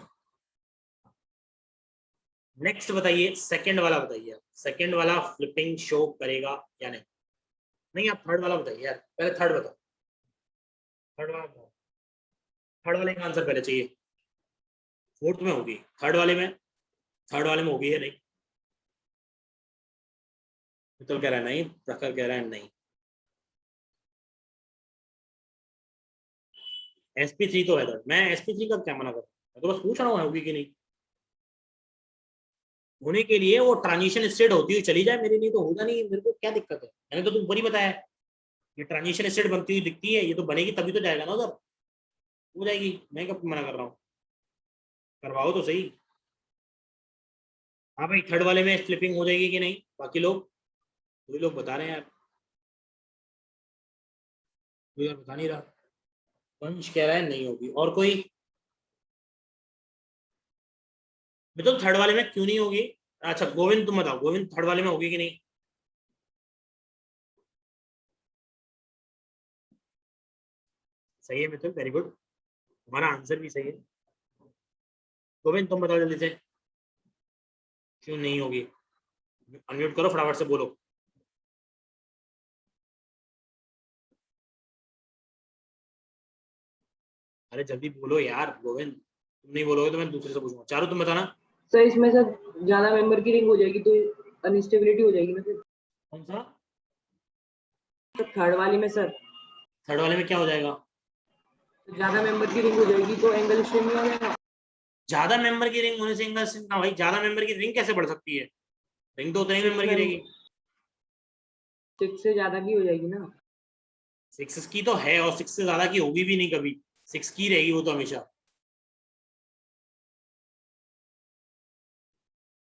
नेक्स्ट बताइए, सेकंड वाला बताइए, सेकंड वाला फ्लिपिंग शो करेगा या नहीं? नहीं आप थर्ड वाला बताइए यार, पहले थर्ड बताओ, थर्ड वाला बताओ, थर्ड वाले का आंसर पहले चाहिए। फोर्थ में होगी, थर्ड वाले में, थर्ड वाले में होगी या नहीं? तो कह रहा है नहीं, प्रखर कह रहा है नहीं। sp3 तो है थर्ड, मैं sp3 का क्या मना कर रहा हूँ, मैं तो बस पूछ रहा हूँ होगी कि नहीं। होने के लिए वो ट्रांजिशन स्टेट होती हुई चली जाए, मेरे लिए तो होगा नहीं, मेरे को क्या दिक्कत है, मैंने तो तुम ऊपर ही बताया, ये ट्रांजिशन स्टेट बनती हुई दिखती है, ये तो बनेगी तभी तो जाएगा ना उधर, हो जाएगी, मैं कब मना कर रहा हूँ, करवाओ तो सही। हाँ भाई थर्ड वाले में फ्लिपिंग हो जाएगी कि नहीं, बाकी लोग, कोई लोग बता रहे हैं यार, कोई यार बता नहीं रहा, वंश कह रहा है नहीं होगी, और कोई? तो थर्ड वाले में क्यों नहीं होगी? अच्छा गोविंद तुम बताओ, गोविंद थर्ड वाले में होगी कि नहीं? सही है मिथुन, वेरी गुड, तुम्हारा आंसर भी सही है। गोविंद तुम बताओ जल्दी से, क्यों नहीं होगी? अनम्यूट करो फटाफट से बोलो। अरे जल्दी बोलो यार गोविंद, तुम नहीं बोलोगे तो मैं दूसरे से पूछूंगा। चारू तुम बताना। सर इसमें सर ज्यादा मेंबर की रिंग हो जाएगी तो अनस्टेबिलिटी हो जाएगी ना फिर। कौन सा? थर्ड वाली में सर थर्ड वाले में क्या हो जाएगा? ज्यादा मेंबर की रिंग हो जाएगी तो एंगल स्ट्रेन नहीं हो जाएगा। ज्यादा मेंबर की रिंग होने से एंगल स्ट्रेन ना भाई, ज्यादा मेंबर की रिंग कैसे बढ़ सकती है, रिंग तो उतने ही मेंबर की रहेगी। 6 से ज्यादा की हो जाएगी ना। 6 की तो है, और 6 से ज्यादा की होगी भी नहीं कभी, 6 की रहेगी वो तो हमेशा।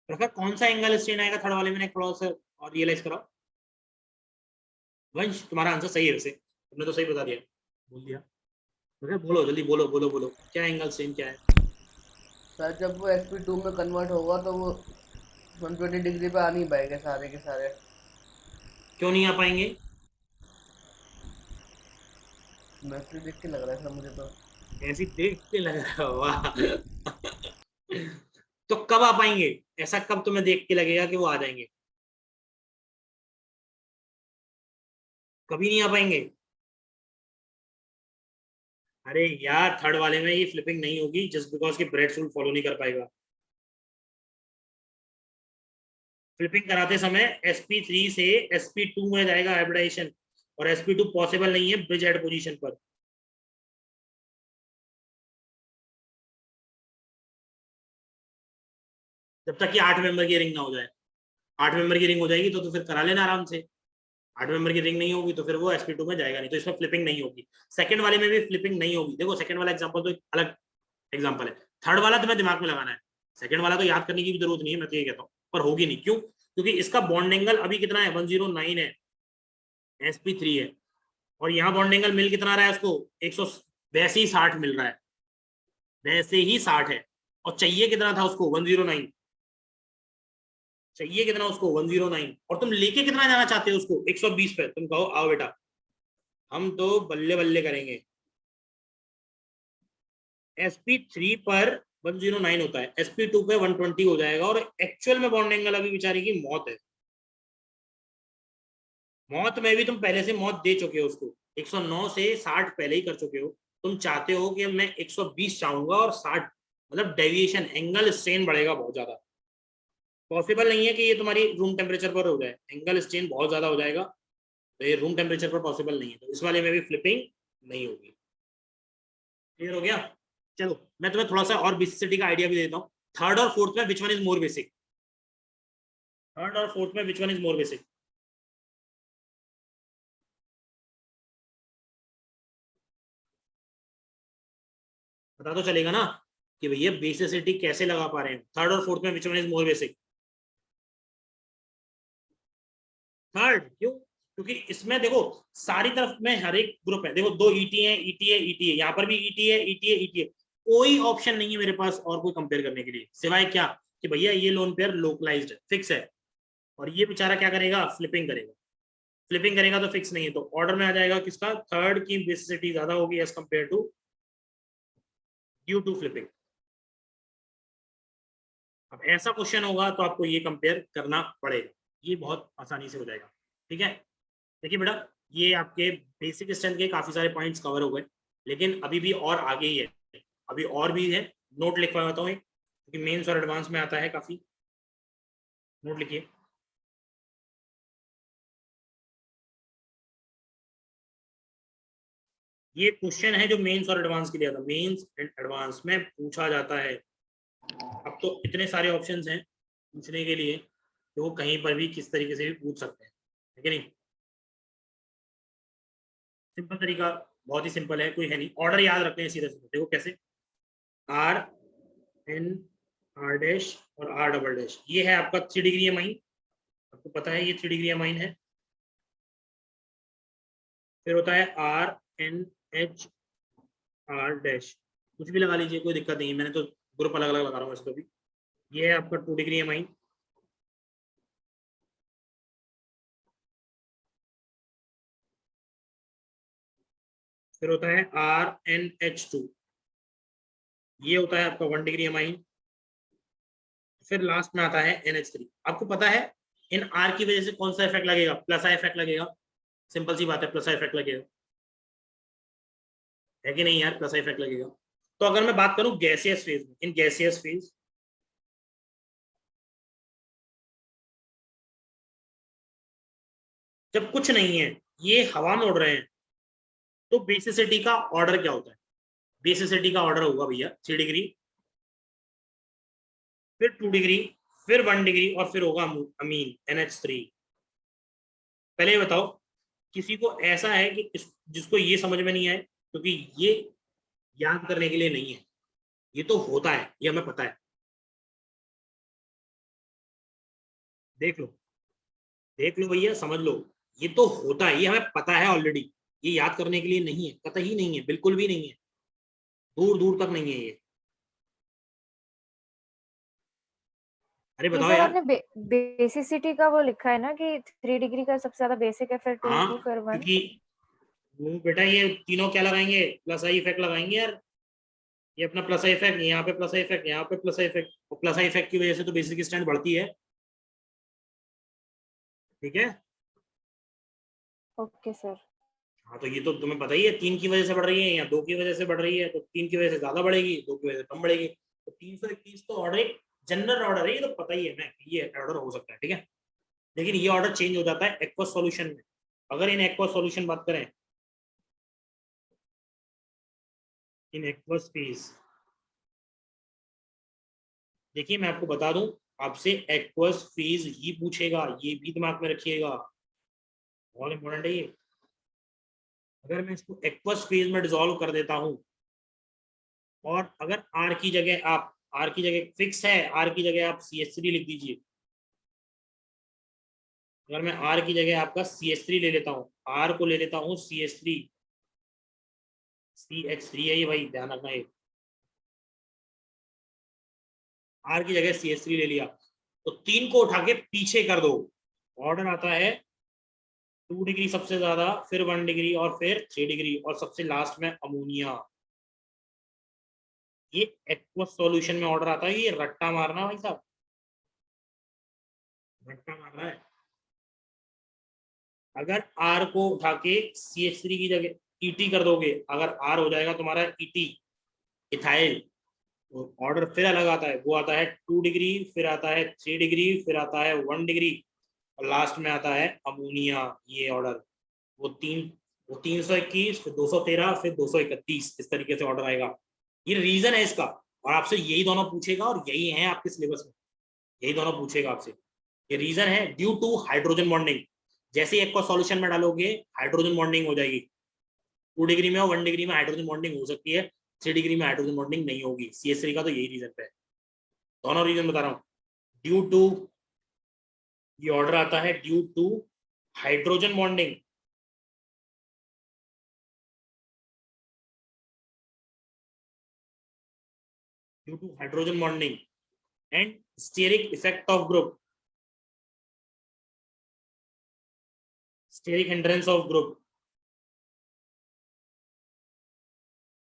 प्रखर कौन सा एंगल स्ट्रेन आएगा थर्ड वाले में, थोड़ा सा और रियलाइज कराओ। वंश तुम्हारा आंसर सही है वैसे, तुमने तो सही बता दिया, बोल दिया। बोलो जल्दी, बोलो बोलो बोलो, क्या एंगल स्ट्रेन क्या है? सर जब वो sp2 में कन्वर्ट होगा तो वो 120 डिग्री पे आ नहीं पाएंगे सारे के सारे। क्यों नहीं आ पाएंगे? मैथ देख के लग रहा है सर मुझे तो। ऐसी देख के लग रहा है, वाह। तो कब आ पाएंगे? ऐसा कब तुम्हें देख के लगेगा कि वो आ जाएंगे? कभी नहीं आ पाएंगे। अरे यार, थर्ड वाले में ये फ्लिपिंग नहीं होगी जस्ट बिकॉज कि ब्रेड्स रूल फॉलो नहीं कर पाएगा। फ्लिपिंग कराते समय sp3 से sp2 में जाएगा हाइब्रिडाइजेशन, और sp2 पॉसिबल नहीं है ब्रिज हेड पोजीशन पर। जब तक कि 8 मेंबर की रिंग ना हो जाए। 8 मेंबर की रिंग हो जाएगी तो फिर करा लेना आराम से। 8 मेंबर की रिंग नहीं होगी तो फिर वो sp2 में जाएगा नहीं, तो इसमें फ्लिपिंग नहीं होगी। सेकंड वाले में भी फ्लिपिंग नहीं होगी। देखो सेकंड वाला एग्जांपल तो एक अलग एग्जांपल है, थर्ड वाला तुम्हें दिमाग में लगाना है। सेकंड वाला तो याद करने की भी जरूरत नहीं है, मैं तो ये कहता हूँ, पर होगी नहीं। क्यों? क्योंकि इसका बॉन्ड एंगल अभी कितना है, 109 है, sp3 है, और यहाँ बॉन्ड एंगल मिल कितना रहा है उसको, 100, वैसे ही 60 मिल रहा है, वैसे ही 60 है। और चाहिए कितना था उसको, 109। चाहिए कितना उसको, 109। और तुम लेके कितना जाना चाहते हो उसको, 120 पे। तुम कहो आओ बेटा, हम तो बल्ले बल्ले करेंगे। sp3 पर 109 होता है, sp2 पे 120 हो जाएगा, और एक्चुअल में बॉन्ड एंगल अभी बेचारे की मौत है। मौत में भी तुम पहले से मौत दे चुके हो उसको, 109 से 60 पहले ही कर चुके हो। तुम चाहते हो कि मैं 120 चाहूंगा और 60, मतलब डेविएशन एंगल स्ट्रेन बढ़ेगा बहुत ज्यादा। पॉसिबल नहीं है कि ये तुम्हारी रूम टेम्परेचर पर हो जाए, एंगल स्ट्रेन बहुत ज्यादा हो जाएगा, तो ये रूम टेम्परेचर पर पॉसिबल नहीं है, तो इस वाले में भी फ्लिपिंग नहीं होगी। क्लियर हो गया? चलो मैं तुम्हें थोड़ा सा और बेसिसिटी का आइडिया भी देता हूँ। थर्ड और फोर्थ में विच one is more basic? Third और फोर्थ में विच वन इज मोर बेसिक? पता तो चलेगा ना कि भैया बेसिसिटी कैसे लगा पा रहे हैं। थर्ड और फोर्थ में विच one is more basic? Third. क्यों? क्योंकि इसमें देखो सारी तरफ में हर एक ग्रुप है, देखो 2 ईटी है, ईटी है, ईटी है, यहाँ पर भी ईटी है, ईटी है, ईटी है। कोई ऑप्शन नहीं है मेरे पास और कोई कंपेयर करने के लिए, सिवाय क्या कि भैया ये लोन पेयर लोकलाइज्ड है, फिक्स है, और ये बेचारा क्या करेगा, फ्लिपिंग करेगा। फ्लिपिंग करेगा तो फिक्स नहीं है, तो ऑर्डर में आ जाएगा किसका, थर्ड की बेसिसिटी ज्यादा होगी as compare to, due to flipping. अब ऐसा क्वेश्चन होगा तो आपको ये कंपेयर करना पड़ेगा, ये बहुत आसानी से हो जाएगा। ठीक है, देखिए बेटा, ये आपके बेसिक स्ट्रेंथ के काफी सारे पॉइंट्स कवर हो गए, लेकिन अभी भी और आगे ही है, अभी और भी है। नोट लिखवाता हूँ क्योंकि मेंस और एडवांस में आता है काफी। नोट लिखिए। ये क्वेश्चन है जो मेंस और एडवांस के लिए आता है, मेंस एंड एडवांस में पूछा जाता है। अब तो इतने सारे ऑप्शंस हैं पूछने के लिए कि वो कहीं पर भी किस तरीके से भी पूछ सकते हैं, है कि नहीं? सिंपल तरीका, बहुत ही सिंपल है, कोई है नहीं। ऑर्डर याद रखते हैं सीधे सीधे, देखो कैसे, आर एन आर डैश और आर डबल डैश, ये है आपका 3 डिग्री माइन, आपको पता है ये 3 डिग्री माइन है। फिर होता है R N H R dash, कुछ भी लगा लीजिए, कोई दिक्कत नहीं है, मैंने तो ग्रुप अलग अलग लगा रहा हूँ वैसे तो भी। ये है आपका 2 डिग्री माइन। फिर होता है आर एन एच टू, ये होता है आपका 1 डिग्री माइन। फिर लास्ट में आता है NH3। आपको पता है इन R की वजह से कौन सा इफेक्ट लगेगा, प्लस आई इफेक्ट लगेगा। सिंपल सी बात है, प्लस आई इफेक्ट लगेगा, है कि नहीं यार, प्लस आई इफेक्ट लगेगा। तो अगर मैं बात करूं गैसियस फेज में, इन गैसियस फेज जब कुछ नहीं है, ये हवा में उड़ रहे हैं, तो बेसिसिटी का ऑर्डर क्या होता है? बेसिसिटी का ऑर्डर होगा भैया 3 डिग्री, फिर 2 डिग्री, फिर 1 डिग्री, और फिर होगा अमीन NH3। पहले ये बताओ किसी को ऐसा है कि जिसको ये समझ में नहीं आए, क्योंकि ये याद करने के लिए नहीं है, ये तो होता है, ये हमें पता है। देख लो, देख लो भैया, समझ लो, ये तो होता है, ये हमें पता है ऑलरेडी, ये याद करने के लिए नहीं है, कतई नहीं है, बिल्कुल भी नहीं है। दूर दूर तक नहीं है ये। अरे ये बताओ सर यार। आपने बेसिसिटी का वो लिखा है ना कि 3 डिग्री का सबसे ज्यादा बेसिक है, फिर 2 हाँ फिर 1। क्योंकि वो बेटा ये तीनों क्या लगाएंगे, प्लस आई इफेक्ट लगाएंगे यार। ये अपना प्लस आई इफेक्ट, यहाँ पे प्लस आई इफेक्ट, यहाँ पे प्लस आई इफेक्ट, और प्लस आई इफेक्ट की वजह से तो बेसिक स्ट्रेंथ बढ़ती है। ठीक है। Okay sir. हाँ तो ये तो तुम्हें पता ही है, 3 की वजह से बढ़ रही है या 2 की वजह से बढ़ रही है, तो 3 की वजह से ज्यादा बढ़ेगी, 2 की वजह से कम बढ़ेगी। तो 321 तो ऑर्डर एक जनरल ऑर्डर है, ये तो पता ही है मैं, ये ऑर्डर हो सकता है। ठीक है, लेकिन ये ऑर्डर चेंज हो जाता है एक्वस सॉल्यूशन में। अगर इन एक्वस सॉल्यूशन बात करें, इन एक्वस फेज, देखिए मैं आपको बता दूं, आपसे एक्वस फेज ही पूछेगा, ये भी दिमाग में रखिएगा, बहुत इंपॉर्टेंट है ये। अगर मैं इसको एक्वस फेज में डिसॉल्व कर देता हूं, और अगर आर की जगह आप, आर की जगह फिक्स है, आर की जगह आप CH3 लिख दीजिए। अगर मैं आर की जगह आपका CH3 ले लेता हूँ, आर को ले लेता हूँ CH3, CH3 है ये भाई, ध्यान रखना ये, आर की जगह CH3 ले लिया, तो 3 को उठा के पीछे कर दो, ऑर्डर आता है 2 डिग्री सबसे ज्यादा, फिर 1 डिग्री, और फिर 3 डिग्री, और सबसे लास्ट में अमोनिया। ये एक्वस सॉल्यूशन में ऑर्डर आता है, ये रट्टा मारना भाई साहब, रट्टा मारना है। अगर आर को उठा के CH3 की जगह ET कर दोगे, अगर आर हो जाएगा तुम्हारा ET, इथाइल, तो ऑर्डर फिर अलग आता है, वो आता है 2 डिग्री, फिर आता है 3 डिग्री, फिर आता है 1 डिग्री, और लास्ट में आता है अमोनिया। ये ऑर्डर, वो 321, फिर 213, फिर 231, इस तरीके से ऑर्डर आएगा। ये रीजन है इसका, और आपसे यही दोनों पूछेगा, और यही है आपके सिलेबस में, यही दोनों पूछेगा आपसे। ये रीजन है ड्यू टू हाइड्रोजन बॉन्डिंग। जैसे ही एक को सॉल्यूशन में डालोगे, हाइड्रोजन बॉन्डिंग हो जाएगी। 2 डिग्री में और 1 डिग्री में हाइड्रोजन बॉन्डिंग हो सकती है, 3 डिग्री में हाइड्रोजन बॉन्डिंग नहीं होगी। CH3 का तो यही रीजन पे है, दोनों रीजन बता रहा हूँ। ड्यू टू, ये ऑर्डर आता है due to hydrogen bonding, due to hydrogen bonding and steric effect of group, steric hindrance of group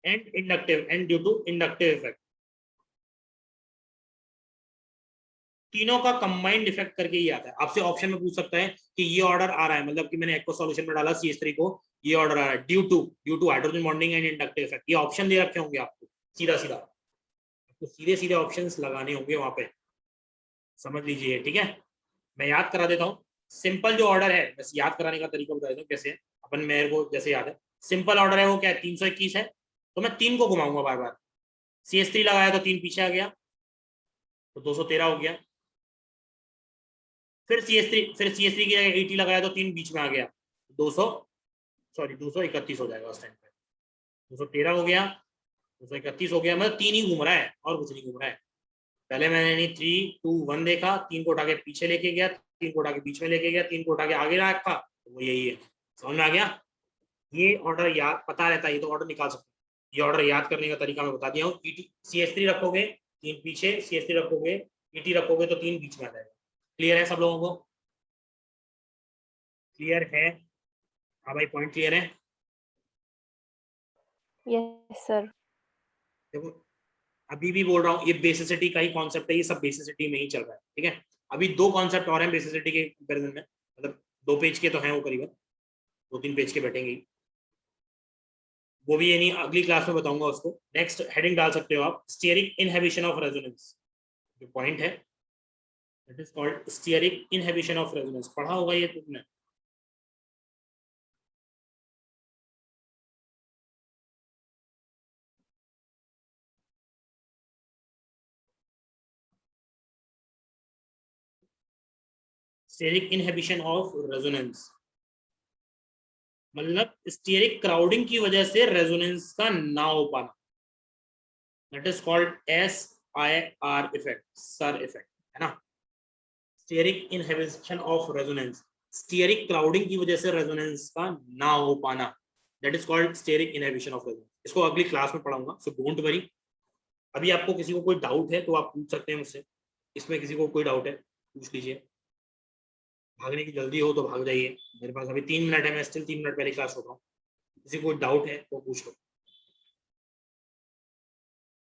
and inductive, and due to inductive effect। तीनों का कंबाइंड इफेक्ट करके ही आता है। आपसे ऑप्शन में पूछ सकता है कि ये ऑर्डर आ रहा है, मतलब कि मैंने एक्वा सॉल्यूशन में डाला CH3 को, ये ऑर्डर आ रहा है due to hydrogen bonding and inductive effect. ये ऑप्शन दे रखे होंगे आपको, सीधा सीधा आपको सीधे सीधे ऑप्शंस लगाने होंगे वहां पे, समझ लीजिए। ठीक है, मैं याद करा देता हूँ। सिंपल जो ऑर्डर है, बस याद कराने का तरीका बता देता हूँ कैसे है। अपन मेरे को जैसे याद है, सिंपल ऑर्डर है वो क्या है, 321 है, तो मैं 3 को घुमाऊंगा बार बार। CH3 लगाया तो 3 पीछे आ गया, तो 213 हो गया। फिर CH3 की जगह 80 लगाया तो 3 बीच में आ गया, 231 हो जाएगा उस टाइम पे। 213 हो गया, 231 हो गया, मतलब 3 ही घूम रहा है और कुछ नहीं घूम रहा है। पहले मैंने 3 2 1 देखा, 3 को उठा के पीछे लेके गया, 3 को उठा के बीच में लेके गया, 3 को उठा के आगे रखा, तो वो यही है। समझ में आ गया? ये ऑर्डर याद पता रहता है, ये तो ऑर्डर निकाल सकते हैं। ये ऑर्डर याद करने का तरीका मैं बता दिया हूँ। CH3 रखोगे 3 पीछे, CH3 रखोगे, ET रखोगे तो 3 बीच में आ जाएगा। क्लियर है सब लोगों को? क्लियर है? हाँ भाई, पॉइंट क्लियर है? Yes sir. देखो अभी भी बोल रहा हूँ, ये बेसिसिटी का ही कॉन्सेप्ट है, ये सब बेसिसिटी में ही चल रहा है। ठीक है, अभी 2 कॉन्सेप्ट और हैं बेसिसिटी के कंपैरिजन में, मतलब 2 पेज के तो हैं वो, करीबन 2-3 पेज के बैठेंगे, वो भी ये नहीं अगली क्लास में बताऊंगा उसको। नेक्स्ट हेडिंग डाल सकते हो आप, स्टीयरिक इनहिबिशन ऑफ रेजोनेंस। जो पॉइंट है that is called steric inhibition of resonance. पढ़ा होगा ये तुमने? स्टीयरिक इनहिबिशन ऑफ रेजोनेंस मतलब स्टीयरिक क्राउडिंग की वजह से रेजोनेंस का ना हो पाना, that is called SIR effect, SIR effect, है ना। Steric inhibition of resonance, steric crowding की वजह से रेजोनेंस का ना हो पाना, that is called steric inhibition of resonance. इसको अगली क्लास में पढ़ाऊंगा, सो डोंट वरी। अभी आपको किसी को कोई डाउट है तो आप पूछ सकते हैं मुझसे, इसमें किसी को कोई डाउट है पूछ लीजिए। भागने की जल्दी हो तो भाग जाइए, मेरे पास अभी 3 मिनट है, मैं स्टिल 3 मिनट पहले क्लास हो रहा हूँ। किसी को डाउट है तो पूछ लो।